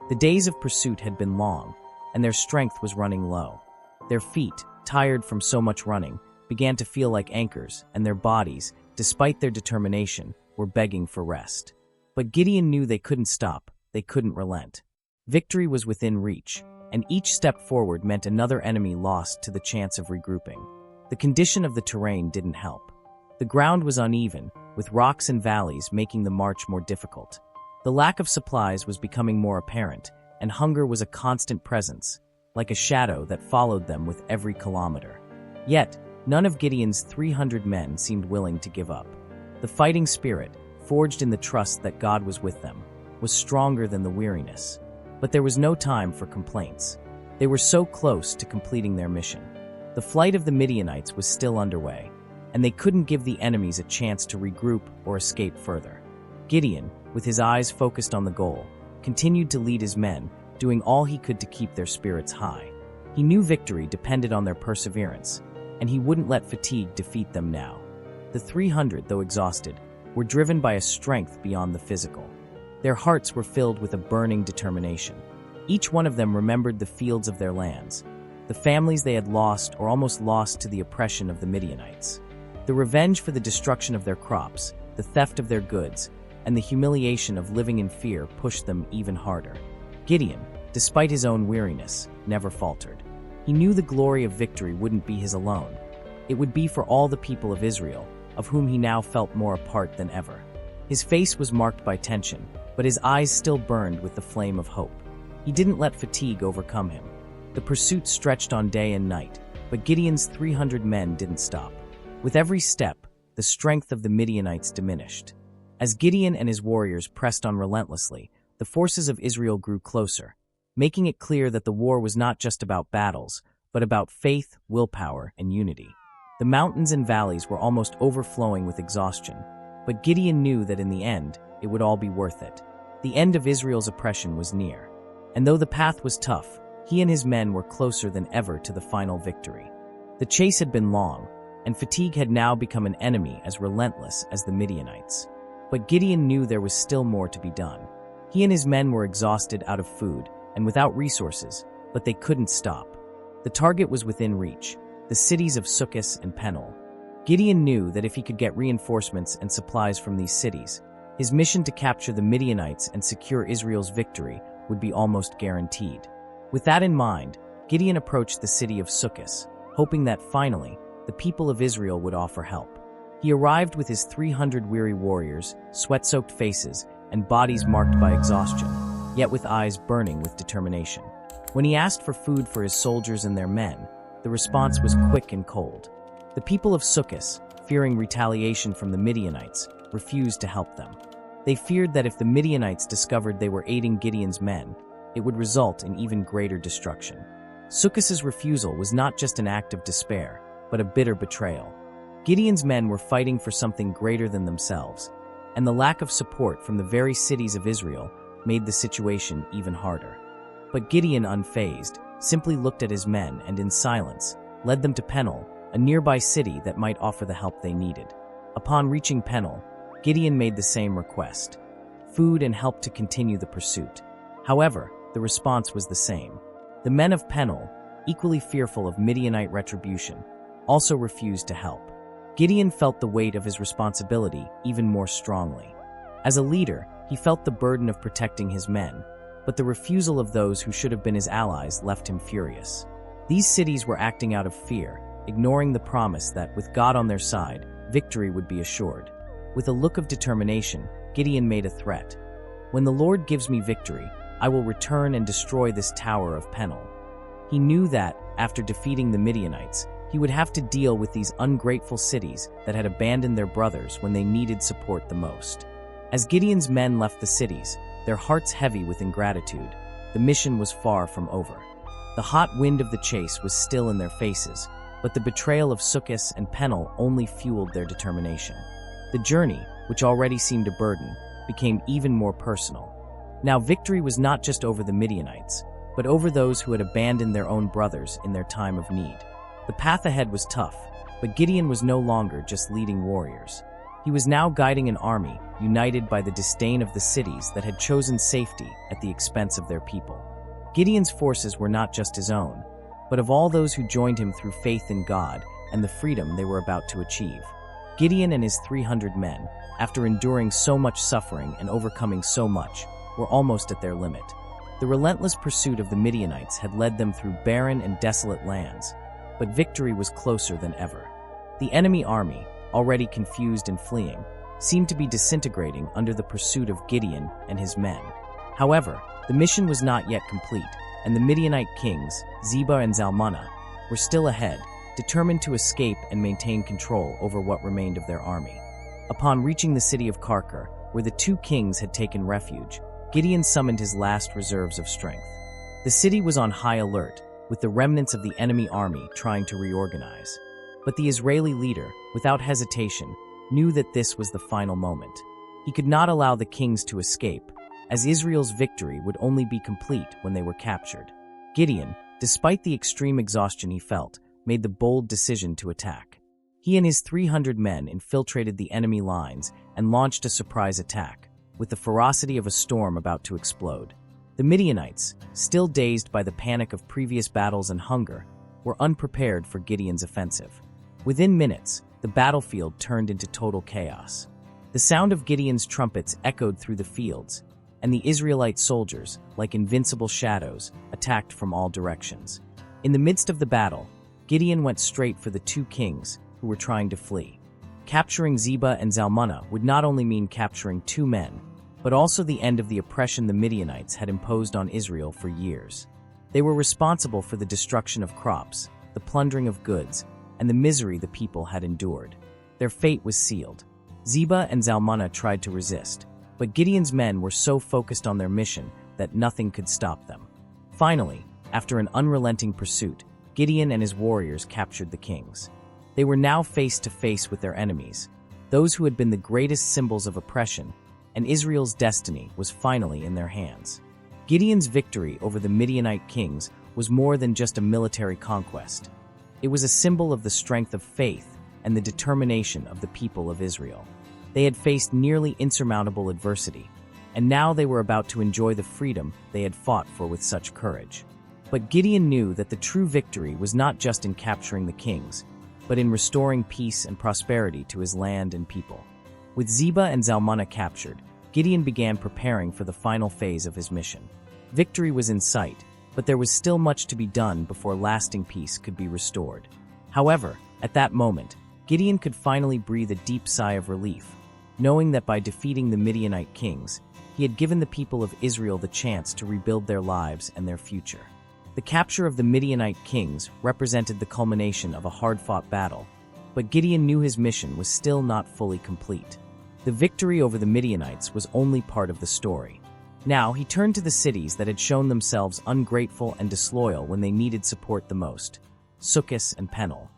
The days of pursuit had been long, and their strength was running low. Their feet, tired from so much running, began to feel like anchors, and their bodies, despite their determination, were begging for rest. But Gideon knew they couldn't stop, they couldn't relent. Victory was within reach, and each step forward meant another enemy lost to the chance of regrouping. The condition of the terrain didn't help. The ground was uneven, with rocks and valleys making the march more difficult. The lack of supplies was becoming more apparent, and hunger was a constant presence, like a shadow that followed them with every kilometer. Yet, none of Gideon's 300 men seemed willing to give up. The fighting spirit, forged in the trust that God was with them, was stronger than the weariness. But there was no time for complaints. They were so close to completing their mission. The flight of the Midianites was still underway, and they couldn't give the enemies a chance to regroup or escape further. Gideon, with his eyes focused on the goal, continued to lead his men, doing all he could to keep their spirits high. He knew victory depended on their perseverance, and he wouldn't let fatigue defeat them now. The 300, though exhausted, were driven by a strength beyond the physical. Their hearts were filled with a burning determination. Each one of them remembered the fields of their lands, the families they had lost or almost lost to the oppression of the Midianites. The revenge for the destruction of their crops, the theft of their goods, and the humiliation of living in fear pushed them even harder. Gideon, despite his own weariness, never faltered. He knew the glory of victory wouldn't be his alone. It would be for all the people of Israel, of whom he now felt more a part than ever. His face was marked by tension, but his eyes still burned with the flame of hope. He didn't let fatigue overcome him. The pursuit stretched on day and night, but Gideon's 300 men didn't stop. With every step, the strength of the Midianites diminished. As Gideon and his warriors pressed on relentlessly, the forces of Israel grew closer, making it clear that the war was not just about battles, but about faith, willpower, and unity. The mountains and valleys were almost overflowing with exhaustion, but Gideon knew that in the end, it would all be worth it. The end of Israel's oppression was near, and though the path was tough, he and his men were closer than ever to the final victory. The chase had been long, and fatigue had now become an enemy as relentless as the Midianites. But Gideon knew there was still more to be done. He and his men were exhausted, out of food, and without resources, but they couldn't stop. The target was within reach, the cities of Sukkot and Penuel. Gideon knew that if he could get reinforcements and supplies from these cities, his mission to capture the Midianites and secure Israel's victory would be almost guaranteed. With that in mind, Gideon approached the city of Sukkot, hoping that finally, the people of Israel would offer help. He arrived with his 300 weary warriors, sweat-soaked faces, and bodies marked by exhaustion, yet with eyes burning with determination. When he asked for food for his soldiers and their men, the response was quick and cold. The people of Sukkot, fearing retaliation from the Midianites, refused to help them. They feared that if the Midianites discovered they were aiding Gideon's men, it would result in even greater destruction. Sukkot's refusal was not just an act of despair, but a bitter betrayal. Gideon's men were fighting for something greater than themselves, and the lack of support from the very cities of Israel made the situation even harder. But Gideon, unfazed, simply looked at his men and in silence led them to Penuel, a nearby city that might offer the help they needed. Upon reaching Penuel, Gideon made the same request: food and help to continue the pursuit. However, the response was the same. The men of Penuel, equally fearful of Midianite retribution, also refused to help. Gideon felt the weight of his responsibility even more strongly. As a leader, he felt the burden of protecting his men, but the refusal of those who should have been his allies left him furious. These cities were acting out of fear, ignoring the promise that, with God on their side, victory would be assured. With a look of determination, Gideon made a threat. "When the Lord gives me victory, I will return and destroy this tower of Penuel." He knew that, after defeating the Midianites, he would have to deal with these ungrateful cities that had abandoned their brothers when they needed support the most. As Gideon's men left the cities, their hearts heavy with ingratitude, the mission was far from over. The hot wind of the chase was still in their faces, but the betrayal of Sukkot and Penuel only fueled their determination. The journey, which already seemed a burden, became even more personal. Now victory was not just over the Midianites, but over those who had abandoned their own brothers in their time of need. The path ahead was tough, but Gideon was no longer just leading warriors. He was now guiding an army united by the disdain of the cities that had chosen safety at the expense of their people. Gideon's forces were not just his own, but of all those who joined him through faith in God and the freedom they were about to achieve. Gideon and his 300 men, after enduring so much suffering and overcoming so much, were almost at their limit. The relentless pursuit of the Midianites had led them through barren and desolate lands, but victory was closer than ever. The enemy army, already confused and fleeing, seemed to be disintegrating under the pursuit of Gideon and his men. However, the mission was not yet complete, and the Midianite kings, Zebah and Zalmunna, were still ahead, determined to escape and maintain control over what remained of their army. Upon reaching the city of Karkar, where the two kings had taken refuge, Gideon summoned his last reserves of strength. The city was on high alert, with the remnants of the enemy army trying to reorganize. But the Israeli leader, without hesitation, knew that this was the final moment. He could not allow the kings to escape, as Israel's victory would only be complete when they were captured. Gideon, despite the extreme exhaustion he felt, made the bold decision to attack. He and his 300 men infiltrated the enemy lines and launched a surprise attack, with the ferocity of a storm about to explode. The Midianites, still dazed by the panic of previous battles and hunger, were unprepared for Gideon's offensive. Within minutes, the battlefield turned into total chaos. The sound of Gideon's trumpets echoed through the fields, and the Israelite soldiers, like invincible shadows, attacked from all directions. In the midst of the battle, Gideon went straight for the two kings who were trying to flee. Capturing Zebah and Zalmunna would not only mean capturing two men, but also the end of the oppression the Midianites had imposed on Israel for years. They were responsible for the destruction of crops, the plundering of goods, and the misery the people had endured. Their fate was sealed. Zebah and Zalmunna tried to resist, but Gideon's men were so focused on their mission that nothing could stop them. Finally, after an unrelenting pursuit, Gideon and his warriors captured the kings. They were now face to face with their enemies, those who had been the greatest symbols of oppression, and Israel's destiny was finally in their hands. Gideon's victory over the Midianite kings was more than just a military conquest. It was a symbol of the strength of faith and the determination of the people of Israel. They had faced nearly insurmountable adversity, and now they were about to enjoy the freedom they had fought for with such courage. But Gideon knew that the true victory was not just in capturing the kings, but in restoring peace and prosperity to his land and people. With Zebah and Zalmunna captured, Gideon began preparing for the final phase of his mission. Victory was in sight, but there was still much to be done before lasting peace could be restored. However, at that moment, Gideon could finally breathe a deep sigh of relief, knowing that by defeating the Midianite kings, he had given the people of Israel the chance to rebuild their lives and their future. The capture of the Midianite kings represented the culmination of a hard-fought battle, but Gideon knew his mission was still not fully complete. The victory over the Midianites was only part of the story. Now he turned to the cities that had shown themselves ungrateful and disloyal when they needed support the most: Sukkot and Penel.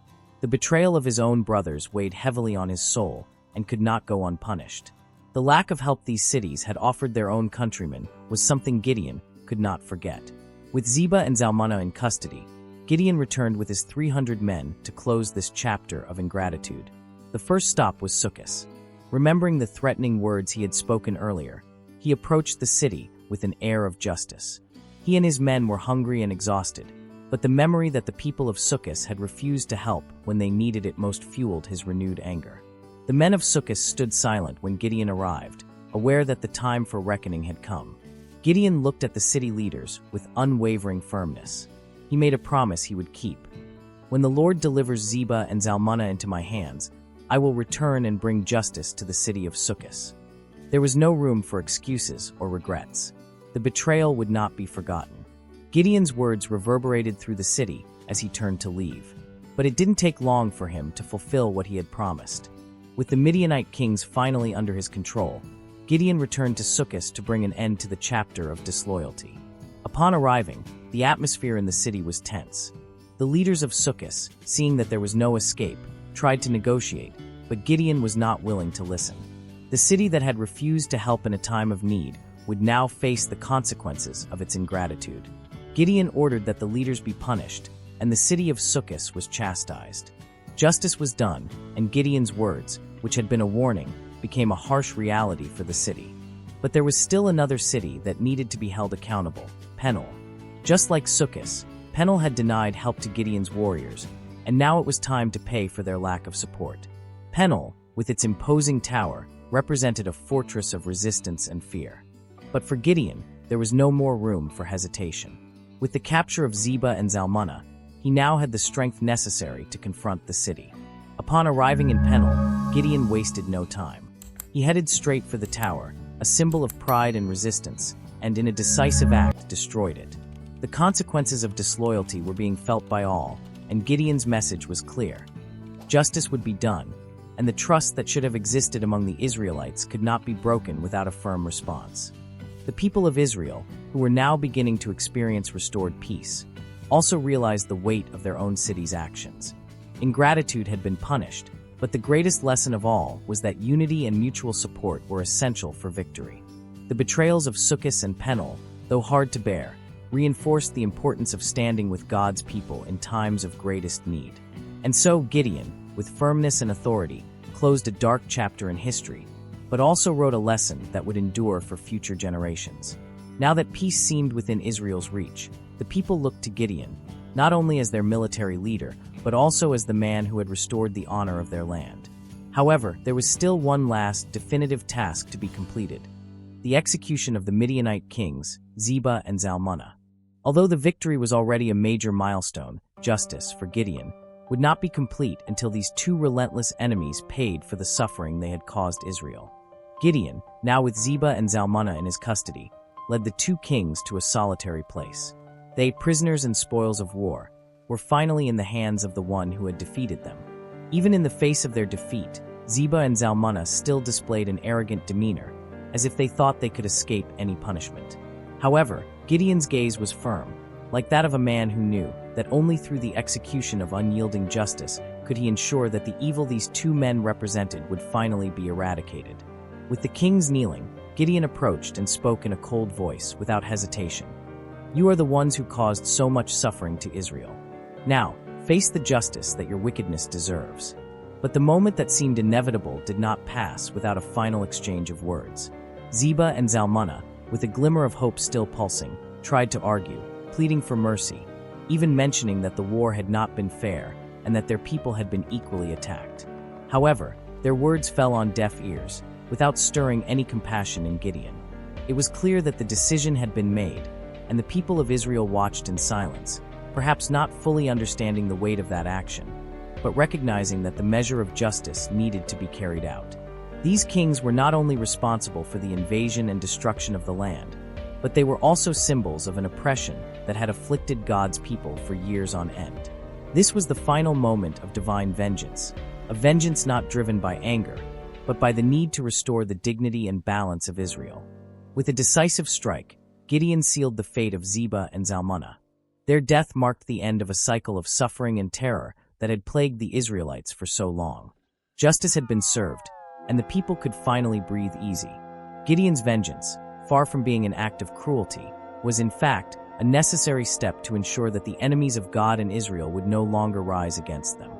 The betrayal of his own brothers weighed heavily on his soul and could not go unpunished. The lack of help these cities had offered their own countrymen was something Gideon could not forget. With Zebah and Zalmunna in custody, Gideon returned with his 300 men to close this chapter of ingratitude. The first stop was Sukkot. Remembering the threatening words he had spoken earlier, he approached the city with an air of justice. He and his men were hungry and exhausted, but the memory that the people of Sukkot had refused to help when they needed it most fueled his renewed anger. The men of Sukkot stood silent when Gideon arrived, aware that the time for reckoning had come. Gideon looked at the city leaders with unwavering firmness. He made a promise he would keep. "When the Lord delivers Zebah and Zalmunna into my hands, I will return and bring justice to the city of Sukkot." There was no room for excuses or regrets. The betrayal would not be forgotten. Gideon's words reverberated through the city as he turned to leave. But it didn't take long for him to fulfill what he had promised. With the Midianite kings finally under his control, Gideon returned to Sukkot to bring an end to the chapter of disloyalty. Upon arriving, the atmosphere in the city was tense. The leaders of Sukkot, seeing that there was no escape, tried to negotiate, but Gideon was not willing to listen. The city that had refused to help in a time of need would now face the consequences of its ingratitude. Gideon ordered that the leaders be punished, and the city of Sukkot was chastised. Justice was done, and Gideon's words, which had been a warning, became a harsh reality for the city. But there was still another city that needed to be held accountable: Penel. Just like Sukkot, Penel had denied help to Gideon's warriors, and now it was time to pay for their lack of support. Penel, with its imposing tower, represented a fortress of resistance and fear. But for Gideon, there was no more room for hesitation. With the capture of Zebah and Zalmunna, he now had the strength necessary to confront the city. Upon arriving in Penel, Gideon wasted no time. He headed straight for the tower, a symbol of pride and resistance, and in a decisive act destroyed it. The consequences of disloyalty were being felt by all, and Gideon's message was clear. Justice would be done, and the trust that should have existed among the Israelites could not be broken without a firm response. The people of Israel, who were now beginning to experience restored peace, also realized the weight of their own city's actions. Ingratitude had been punished, but the greatest lesson of all was that unity and mutual support were essential for victory. The betrayals of Sukkot and Penel, though hard to bear, reinforced the importance of standing with God's people in times of greatest need. And so Gideon, with firmness and authority, closed a dark chapter in history, but also wrote a lesson that would endure for future generations. Now that peace seemed within Israel's reach, the people looked to Gideon, not only as their military leader, but also as the man who had restored the honor of their land. However, there was still one last, definitive task to be completed: the execution of the Midianite kings, Zebah and Zalmunna. Although the victory was already a major milestone, justice, for Gideon, would not be complete until these two relentless enemies paid for the suffering they had caused Israel. Gideon, now with Zebah and Zalmunna in his custody, led the two kings to a solitary place. They, prisoners and spoils of war, were finally in the hands of the one who had defeated them. Even in the face of their defeat, Zebah and Zalmunna still displayed an arrogant demeanor, as if they thought they could escape any punishment. However, Gideon's gaze was firm, like that of a man who knew that only through the execution of unyielding justice could he ensure that the evil these two men represented would finally be eradicated. With the kings kneeling, Gideon approached and spoke in a cold voice, without hesitation. "You are the ones who caused so much suffering to Israel. Now, face the justice that your wickedness deserves." But the moment that seemed inevitable did not pass without a final exchange of words. Zeba and Zalmunna, with a glimmer of hope still pulsing, tried to argue, pleading for mercy, even mentioning that the war had not been fair and that their people had been equally attacked. However, their words fell on deaf ears, without stirring any compassion in Gideon. It was clear that the decision had been made, and the people of Israel watched in silence, perhaps not fully understanding the weight of that action, but recognizing that the measure of justice needed to be carried out. These kings were not only responsible for the invasion and destruction of the land, but they were also symbols of an oppression that had afflicted God's people for years on end. This was the final moment of divine vengeance, a vengeance not driven by anger, but by the need to restore the dignity and balance of Israel. With a decisive strike, Gideon sealed the fate of Zeba and Zalmunna. Their death marked the end of a cycle of suffering and terror that had plagued the Israelites for so long. Justice had been served, and the people could finally breathe easy. Gideon's vengeance, far from being an act of cruelty, was in fact a necessary step to ensure that the enemies of God and Israel would no longer rise against them.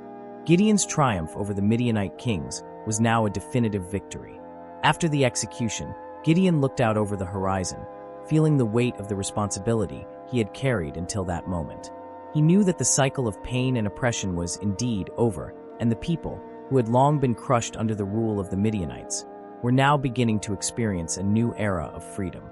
Gideon's triumph over the Midianite kings was now a definitive victory. After the execution, Gideon looked out over the horizon, feeling the weight of the responsibility he had carried until that moment. He knew that the cycle of pain and oppression was indeed over, and the people, who had long been crushed under the rule of the Midianites, were now beginning to experience a new era of freedom.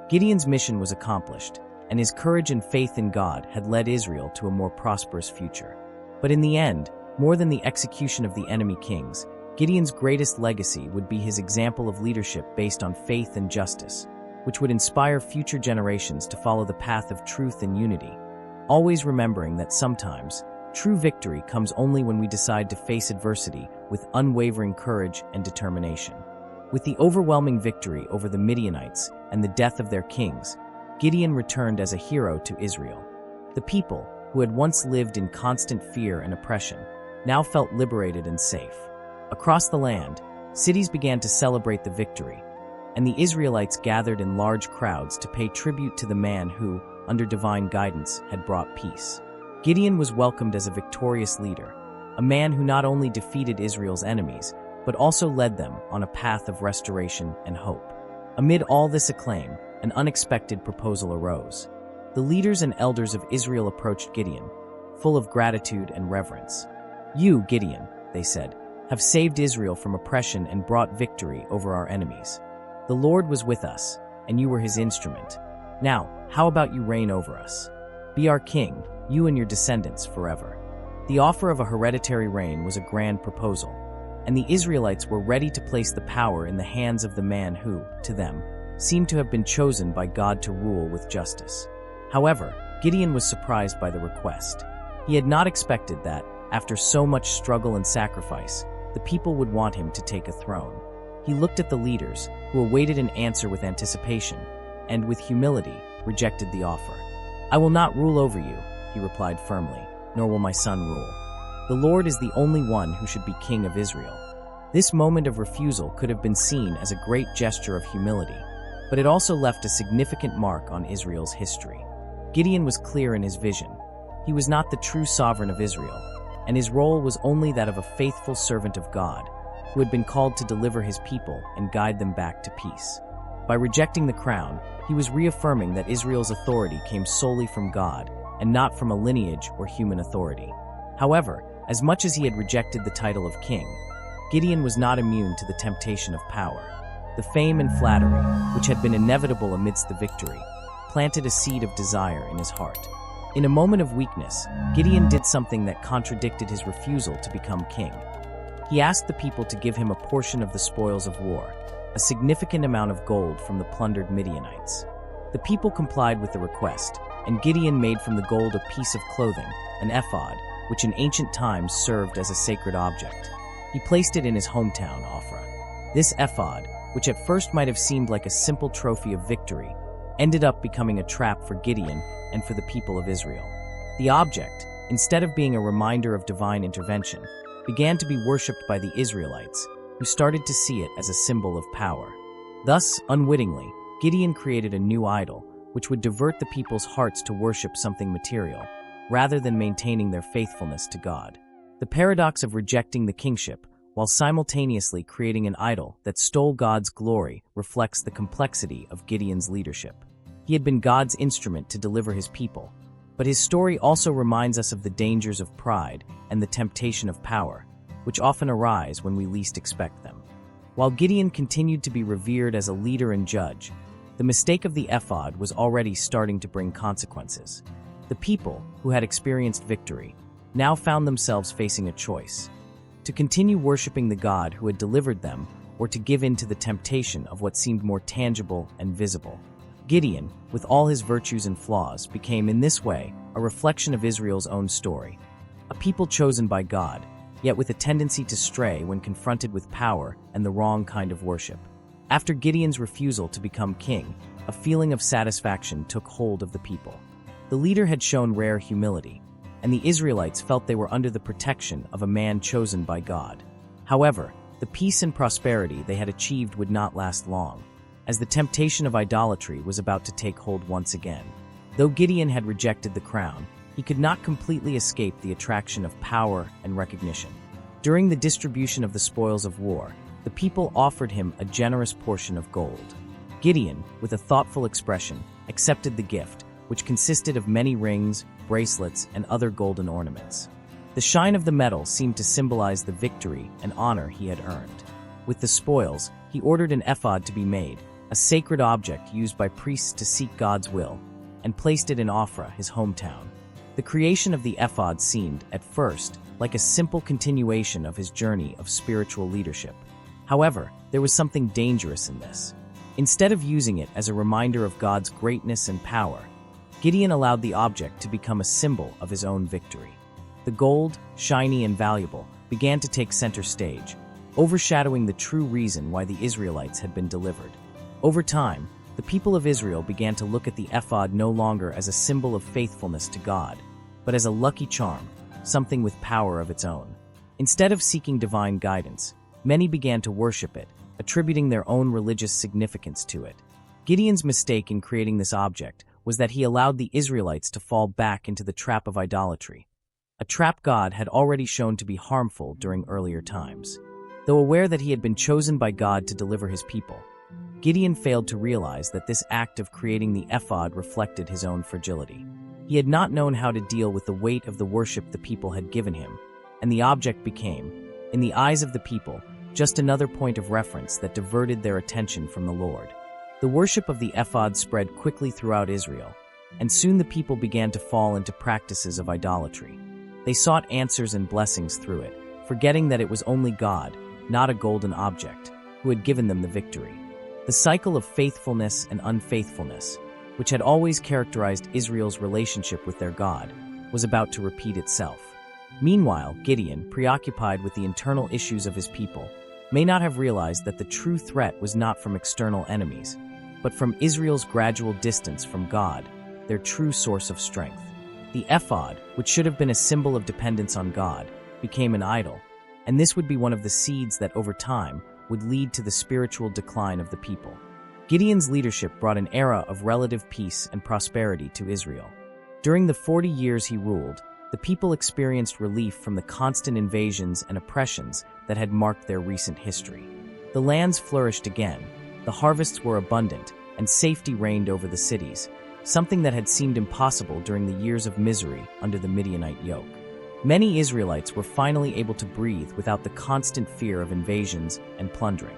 Gideon's mission was accomplished, and his courage and faith in God had led Israel to a more prosperous future. But in the end, more than the execution of the enemy kings, Gideon's greatest legacy would be his example of leadership based on faith and justice, which would inspire future generations to follow the path of truth and unity, always remembering that sometimes true victory comes only when we decide to face adversity with unwavering courage and determination. With the overwhelming victory over the Midianites and the death of their kings, Gideon returned as a hero to Israel. The people, who had once lived in constant fear and oppression, now felt liberated and safe. Across the land, cities began to celebrate the victory, and the Israelites gathered in large crowds to pay tribute to the man who, under divine guidance, had brought peace. Gideon was welcomed as a victorious leader, a man who not only defeated Israel's enemies, but also led them on a path of restoration and hope. Amid all this acclaim, an unexpected proposal arose. The leaders and elders of Israel approached Gideon, full of gratitude and reverence. "You, Gideon," they said, "have saved Israel from oppression and brought victory over our enemies. The Lord was with us, and you were his instrument. Now, how about you reign over us? Be our king, you and your descendants forever." The offer of a hereditary reign was a grand proposal, and the Israelites were ready to place the power in the hands of the man who, to them, seemed to have been chosen by God to rule with justice. However, Gideon was surprised by the request. He had not expected that, after so much struggle and sacrifice, the people would want him to take a throne. He looked at the leaders, who awaited an answer with anticipation, and with humility, rejected the offer. "I will not rule over you," he replied firmly, "nor will my son rule. The Lord is the only one who should be king of Israel." This moment of refusal could have been seen as a great gesture of humility, but it also left a significant mark on Israel's history. Gideon was clear in his vision. He was not the true sovereign of Israel, and his role was only that of a faithful servant of God, who had been called to deliver his people and guide them back to peace. By rejecting the crown, he was reaffirming that Israel's authority came solely from God and not from a lineage or human authority. However, as much as he had rejected the title of king, Gideon was not immune to the temptation of power. The fame and flattery, which had been inevitable amidst the victory, planted a seed of desire in his heart. In a moment of weakness, Gideon did something that contradicted his refusal to become king. He asked the people to give him a portion of the spoils of war, a significant amount of gold from the plundered Midianites. The people complied with the request, and Gideon made from the gold a piece of clothing, an ephod, which in ancient times served as a sacred object. He placed it in his hometown, Ophrah. This ephod, which at first might have seemed like a simple trophy of victory, ended up becoming a trap for Gideon and for the people of Israel. The object, instead of being a reminder of divine intervention, began to be worshipped by the Israelites, who started to see it as a symbol of power. Thus, unwittingly, Gideon created a new idol, which would divert the people's hearts to worship something material, rather than maintaining their faithfulness to God. The paradox of rejecting the kingship, while simultaneously creating an idol that stole God's glory, reflects the complexity of Gideon's leadership. He had been God's instrument to deliver his people, but his story also reminds us of the dangers of pride and the temptation of power, which often arise when we least expect them. While Gideon continued to be revered as a leader and judge, the mistake of the ephod was already starting to bring consequences. The people, who had experienced victory, now found themselves facing a choice: to continue worshiping the God who had delivered them, or to give in to the temptation of what seemed more tangible and visible. Gideon, with all his virtues and flaws, became in this way a reflection of Israel's own story. A people chosen by God, yet with a tendency to stray when confronted with power and the wrong kind of worship. After Gideon's refusal to become king, a feeling of satisfaction took hold of the people. The leader had shown rare humility, and the Israelites felt they were under the protection of a man chosen by God. However, the peace and prosperity they had achieved would not last long, as the temptation of idolatry was about to take hold once again. Though Gideon had rejected the crown, he could not completely escape the attraction of power and recognition. During the distribution of the spoils of war, the people offered him a generous portion of gold. Gideon, with a thoughtful expression, accepted the gift, which consisted of many rings, bracelets, and other golden ornaments. The shine of the metal seemed to symbolize the victory and honor he had earned. With the spoils, he ordered an ephod to be made, a sacred object used by priests to seek God's will, and placed it in Ophrah, his hometown. The creation of the ephod seemed, at first, like a simple continuation of his journey of spiritual leadership. However, there was something dangerous in this. Instead of using it as a reminder of God's greatness and power, Gideon allowed the object to become a symbol of his own victory. The gold, shiny and valuable, began to take center stage, overshadowing the true reason why the Israelites had been delivered. Over time, the people of Israel began to look at the ephod no longer as a symbol of faithfulness to God, but as a lucky charm, something with power of its own. Instead of seeking divine guidance, many began to worship it, attributing their own religious significance to it. Gideon's mistake in creating this object was that he allowed the Israelites to fall back into the trap of idolatry, a trap God had already shown to be harmful during earlier times. Though aware that he had been chosen by God to deliver his people, Gideon failed to realize that this act of creating the ephod reflected his own fragility. He had not known how to deal with the weight of the worship the people had given him, and the object became, in the eyes of the people, just another point of reference that diverted their attention from the Lord. The worship of the ephod spread quickly throughout Israel, and soon the people began to fall into practices of idolatry. They sought answers and blessings through it, forgetting that it was only God, not a golden object, who had given them the victory. The cycle of faithfulness and unfaithfulness, which had always characterized Israel's relationship with their God, was about to repeat itself. Meanwhile, Gideon, preoccupied with the internal issues of his people, may not have realized that the true threat was not from external enemies, but from Israel's gradual distance from God, their true source of strength. The ephod, which should have been a symbol of dependence on God, became an idol, and this would be one of the seeds that over time would lead to the spiritual decline of the people. Gideon's leadership brought an era of relative peace and prosperity to Israel. During the 40 years he ruled, the people experienced relief from the constant invasions and oppressions that had marked their recent history. The lands flourished again, the harvests were abundant, and safety reigned over the cities, something that had seemed impossible during the years of misery under the Midianite yoke. Many Israelites were finally able to breathe without the constant fear of invasions and plundering.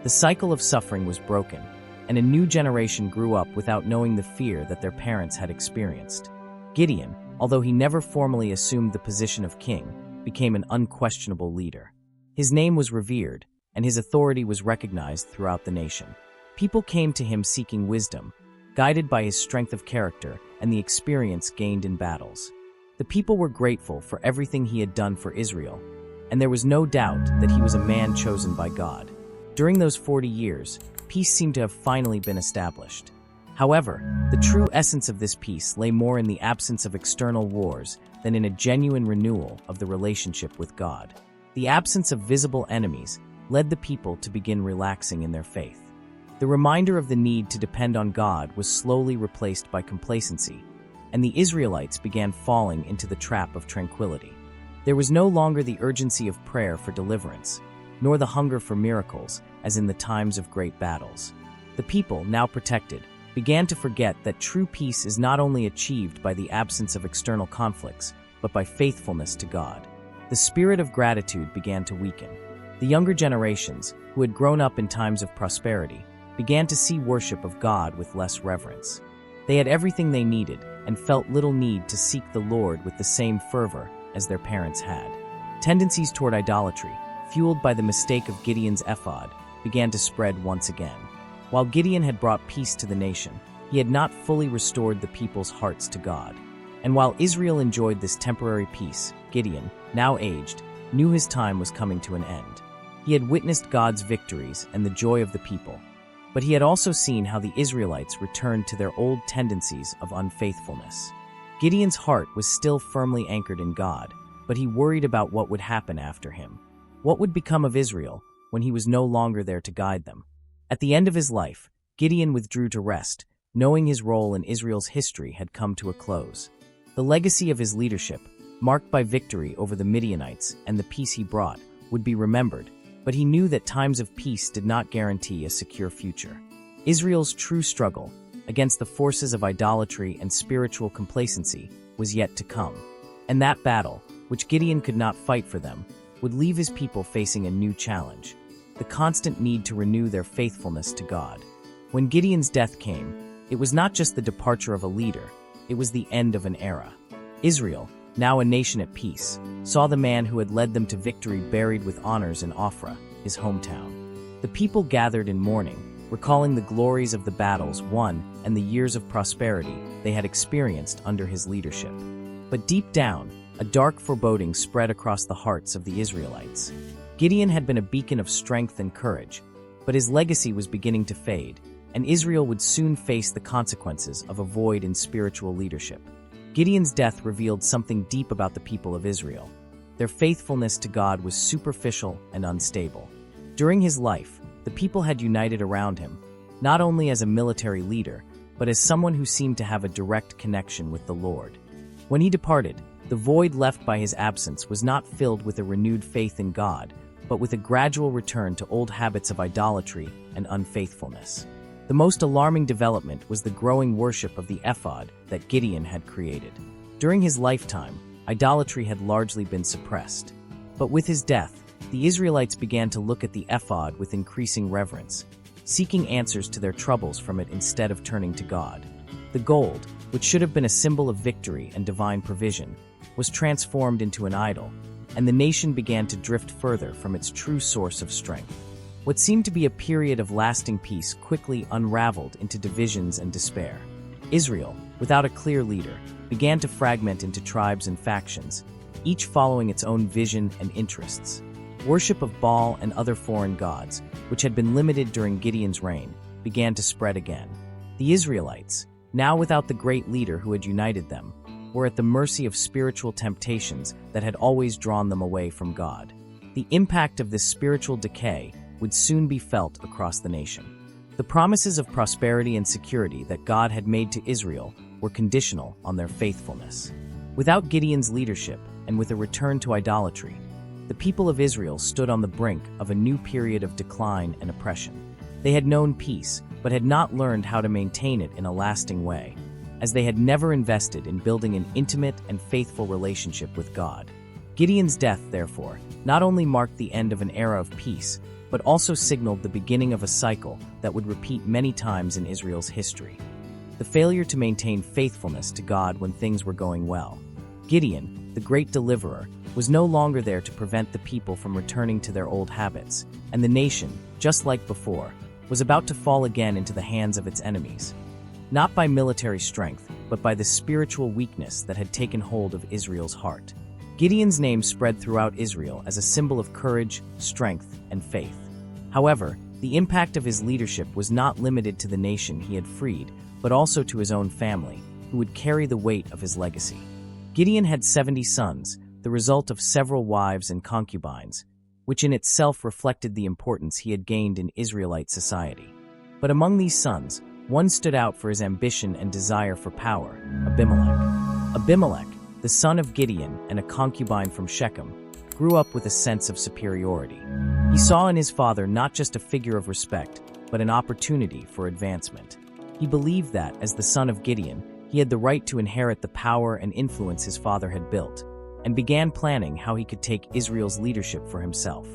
The cycle of suffering was broken, and a new generation grew up without knowing the fear that their parents had experienced. Gideon, although he never formally assumed the position of king, became an unquestionable leader. His name was revered, and his authority was recognized throughout the nation. People came to him seeking wisdom, guided by his strength of character and the experience gained in battles. The people were grateful for everything he had done for Israel, and there was no doubt that he was a man chosen by God. During those 40 years, peace seemed to have finally been established. However, the true essence of this peace lay more in the absence of external wars than in a genuine renewal of the relationship with God. The absence of visible enemies led the people to begin relaxing in their faith. The reminder of the need to depend on God was slowly replaced by complacency, and the Israelites began falling into the trap of tranquility. There was no longer the urgency of prayer for deliverance, nor the hunger for miracles, as in the times of great battles. The people, now protected, began to forget that true peace is not only achieved by the absence of external conflicts, but by faithfulness to God. The spirit of gratitude began to weaken. The younger generations, who had grown up in times of prosperity, began to see worship of God with less reverence. They had everything they needed and felt little need to seek the Lord with the same fervor as their parents had. Tendencies toward idolatry, fueled by the mistake of Gideon's ephod, began to spread once again. While Gideon had brought peace to the nation, he had not fully restored the people's hearts to God. And while Israel enjoyed this temporary peace, Gideon, now aged, knew his time was coming to an end. He had witnessed God's victories and the joy of the people, but he had also seen how the Israelites returned to their old tendencies of unfaithfulness. Gideon's heart was still firmly anchored in God, but he worried about what would happen after him. What would become of Israel when he was no longer there to guide them? At the end of his life, Gideon withdrew to rest, knowing his role in Israel's history had come to a close. The legacy of his leadership, marked by victory over the Midianites and the peace he brought, would be remembered, but he knew that times of peace did not guarantee a secure future. Israel's true struggle against the forces of idolatry and spiritual complacency was yet to come. And that battle, which Gideon could not fight for them, would leave his people facing a new challenge: the constant need to renew their faithfulness to God. When Gideon's death came, it was not just the departure of a leader, it was the end of an era. Israel, now a nation at peace, saw the man who had led them to victory buried with honors in Ophrah, his hometown. The people gathered in mourning, recalling the glories of the battles won and the years of prosperity they had experienced under his leadership. But deep down, a dark foreboding spread across the hearts of the Israelites. Gideon had been a beacon of strength and courage, but his legacy was beginning to fade, and Israel would soon face the consequences of a void in spiritual leadership. Gideon's death revealed something deep about the people of Israel. Their faithfulness to God was superficial and unstable. During his life, the people had united around him, not only as a military leader, but as someone who seemed to have a direct connection with the Lord. When he departed, the void left by his absence was not filled with a renewed faith in God, but with a gradual return to old habits of idolatry and unfaithfulness. The most alarming development was the growing worship of the ephod that Gideon had created. During his lifetime, idolatry had largely been suppressed. But with his death, the Israelites began to look at the ephod with increasing reverence, seeking answers to their troubles from it instead of turning to God. The gold, which should have been a symbol of victory and divine provision, was transformed into an idol, and the nation began to drift further from its true source of strength. What seemed to be a period of lasting peace quickly unraveled into divisions and despair. Israel, without a clear leader, began to fragment into tribes and factions, each following its own vision and interests. Worship of Baal and other foreign gods, which had been limited during Gideon's reign, began to spread again. The Israelites, now without the great leader who had united them, were at the mercy of spiritual temptations that had always drawn them away from God. The impact of this spiritual decay would soon be felt across the nation. The promises of prosperity and security that God had made to Israel were conditional on their faithfulness. Without Gideon's leadership and with a return to idolatry, the people of Israel stood on the brink of a new period of decline and oppression. They had known peace, but had not learned how to maintain it in a lasting way, as they had never invested in building an intimate and faithful relationship with God. Gideon's death, therefore, not only marked the end of an era of peace, but also signaled the beginning of a cycle that would repeat many times in Israel's history. The failure to maintain faithfulness to God when things were going well. Gideon, the great deliverer, was no longer there to prevent the people from returning to their old habits, and the nation, just like before, was about to fall again into the hands of its enemies. Not by military strength, but by the spiritual weakness that had taken hold of Israel's heart. Gideon's name spread throughout Israel as a symbol of courage, strength, and faith. However, the impact of his leadership was not limited to the nation he had freed, but also to his own family, who would carry the weight of his legacy. Gideon had 70 sons, the result of several wives and concubines, which in itself reflected the importance he had gained in Israelite society. But among these sons, one stood out for his ambition and desire for power: Abimelech. Abimelech, the son of Gideon and a concubine from Shechem, grew up with a sense of superiority. He saw in his father not just a figure of respect, but an opportunity for advancement. He believed that, as the son of Gideon, he had the right to inherit the power and influence his father had built, and began planning how he could take Israel's leadership for himself.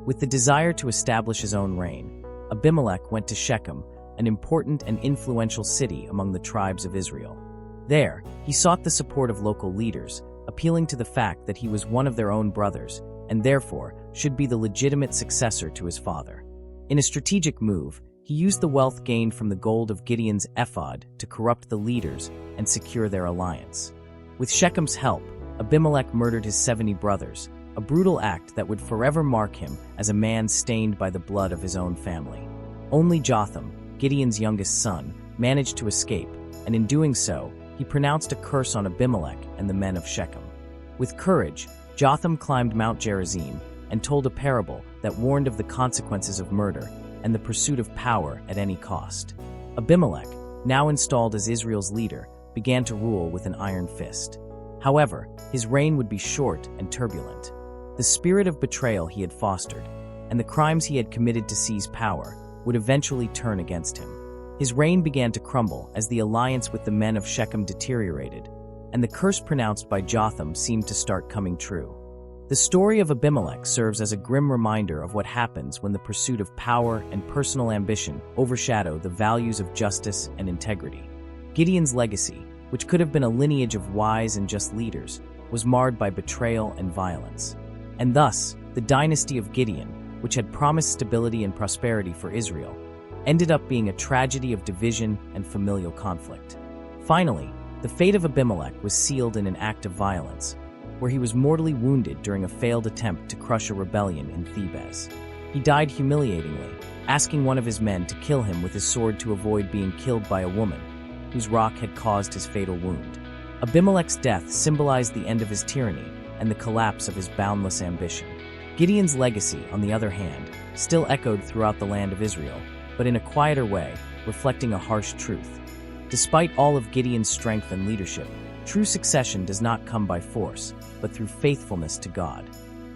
With the desire to establish his own reign, Abimelech went to Shechem, an important and influential city among the tribes of Israel. There, he sought the support of local leaders, appealing to the fact that he was one of their own brothers, and therefore should be the legitimate successor to his father. In a strategic move, he used the wealth gained from the gold of Gideon's ephod to corrupt the leaders and secure their alliance. With Shechem's help, Abimelech murdered his 70 brothers, a brutal act that would forever mark him as a man stained by the blood of his own family. Only Jotham, Gideon's youngest son, managed to escape, and in doing so, he pronounced a curse on Abimelech and the men of Shechem. With courage, Jotham climbed Mount Gerizim and told a parable that warned of the consequences of murder and the pursuit of power at any cost. Abimelech, now installed as Israel's leader, began to rule with an iron fist. However, his reign would be short and turbulent. The spirit of betrayal he had fostered, and the crimes he had committed to seize power, would eventually turn against him. His reign began to crumble as the alliance with the men of Shechem deteriorated, and the curse pronounced by Jotham seemed to start coming true. The story of Abimelech serves as a grim reminder of what happens when the pursuit of power and personal ambition overshadow the values of justice and integrity. Gideon's legacy, which could have been a lineage of wise and just leaders, was marred by betrayal and violence. And thus, the dynasty of Gideon, which had promised stability and prosperity for Israel, ended up being a tragedy of division and familial conflict. Finally, the fate of Abimelech was sealed in an act of violence, where he was mortally wounded during a failed attempt to crush a rebellion in Thebes. He died humiliatingly, asking one of his men to kill him with his sword to avoid being killed by a woman, whose rock had caused his fatal wound. Abimelech's death symbolized the end of his tyranny and the collapse of his boundless ambition. Gideon's legacy, on the other hand, still echoed throughout the land of Israel, but in a quieter way, reflecting a harsh truth. Despite all of Gideon's strength and leadership, true succession does not come by force, but through faithfulness to God.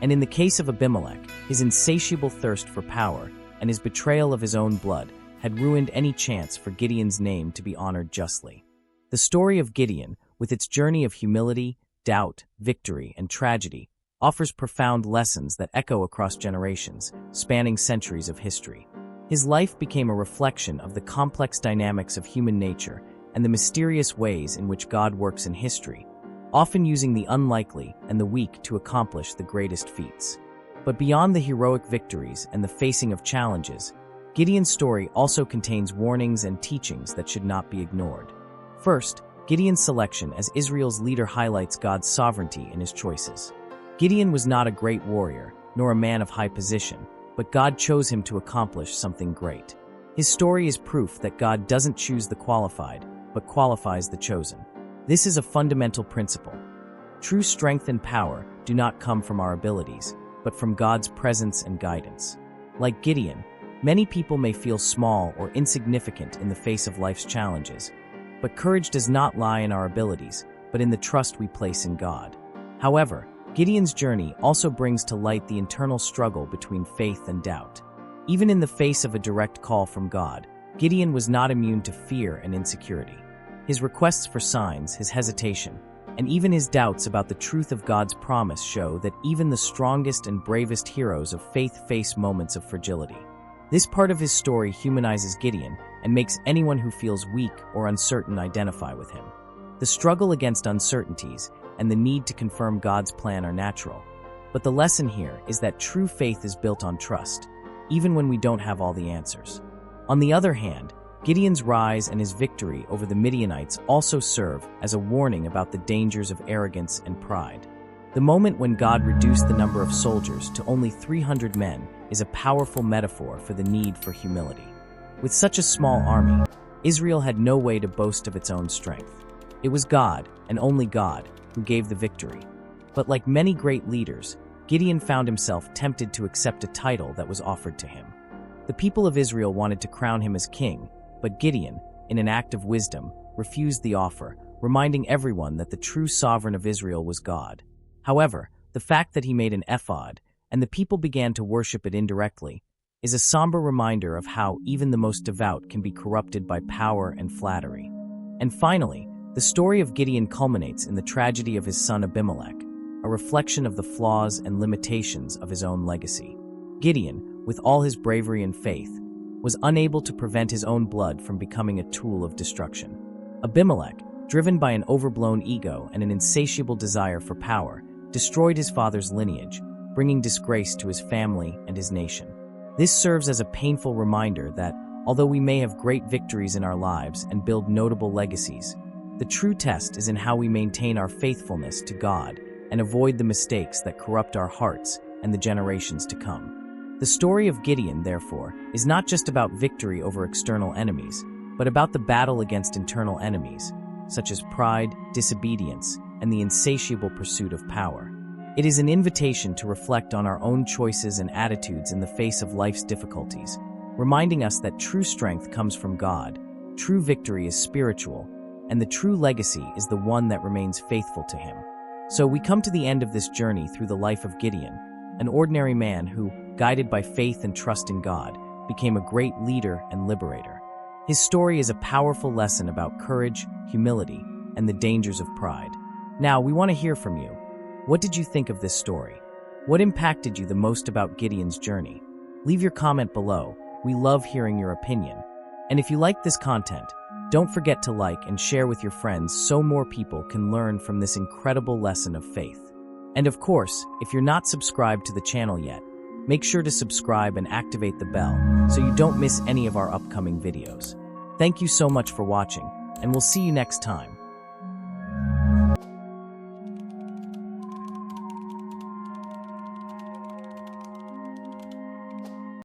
And in the case of Abimelech, his insatiable thirst for power and his betrayal of his own blood had ruined any chance for Gideon's name to be honored justly. The story of Gideon, with its journey of humility, doubt, victory, and tragedy, offers profound lessons that echo across generations, spanning centuries of history. His life became a reflection of the complex dynamics of human nature and the mysterious ways in which God works in history, often using the unlikely and the weak to accomplish the greatest feats. But beyond the heroic victories and the facing of challenges, Gideon's story also contains warnings and teachings that should not be ignored. First, Gideon's selection as Israel's leader highlights God's sovereignty in his choices. Gideon was not a great warrior, nor a man of high position, but God chose him to accomplish something great. His story is proof that God doesn't choose the qualified, but qualifies the chosen. This is a fundamental principle. True strength and power do not come from our abilities, but from God's presence and guidance. Like Gideon, many people may feel small or insignificant in the face of life's challenges, but courage does not lie in our abilities, but in the trust we place in God. However, Gideon's journey also brings to light the internal struggle between faith and doubt. Even in the face of a direct call from God, Gideon was not immune to fear and insecurity. His requests for signs, his hesitation, and even his doubts about the truth of God's promise show that even the strongest and bravest heroes of faith face moments of fragility. This part of his story humanizes Gideon and makes anyone who feels weak or uncertain identify with him. The struggle against uncertainties and the need to confirm God's plan are natural, but the lesson here is that true faith is built on trust, even when we don't have all the answers. On the other hand, Gideon's rise and his victory over the Midianites also serve as a warning about the dangers of arrogance and pride. The moment when God reduced the number of soldiers to only 300 men is a powerful metaphor for the need for humility. With such a small army, Israel had no way to boast of its own strength. It was God, and only God, who gave the victory. But like many great leaders, Gideon found himself tempted to accept a title that was offered to him. The people of Israel wanted to crown him as king, but Gideon, in an act of wisdom, refused the offer, reminding everyone that the true sovereign of Israel was God. However, the fact that he made an ephod, and the people began to worship it indirectly, is a somber reminder of how even the most devout can be corrupted by power and flattery. And finally, the story of Gideon culminates in the tragedy of his son Abimelech, a reflection of the flaws and limitations of his own legacy. Gideon, with all his bravery and faith, was unable to prevent his own blood from becoming a tool of destruction. Abimelech, driven by an overblown ego and an insatiable desire for power, destroyed his father's lineage, bringing disgrace to his family and his nation. This serves as a painful reminder that, although we may have great victories in our lives and build notable legacies, the true test is in how we maintain our faithfulness to God and avoid the mistakes that corrupt our hearts and the generations to come. The story of Gideon, therefore, is not just about victory over external enemies, but about the battle against internal enemies, such as pride, disobedience, and the insatiable pursuit of power. It is an invitation to reflect on our own choices and attitudes in the face of life's difficulties, reminding us that true strength comes from God, true victory is spiritual, and the true legacy is the one that remains faithful to Him. So we come to the end of this journey through the life of Gideon, an ordinary man who, guided by faith and trust in God, became a great leader and liberator. His story is a powerful lesson about courage, humility, and the dangers of pride. Now, we want to hear from you. What did you think of this story? What impacted you the most about Gideon's journey? Leave your comment below. We love hearing your opinion. And if you like this content, don't forget to like and share with your friends so more people can learn from this incredible lesson of faith. And of course, if you're not subscribed to the channel yet, make sure to subscribe and activate the bell so you don't miss any of our upcoming videos. Thank you so much for watching, and we'll see you next time.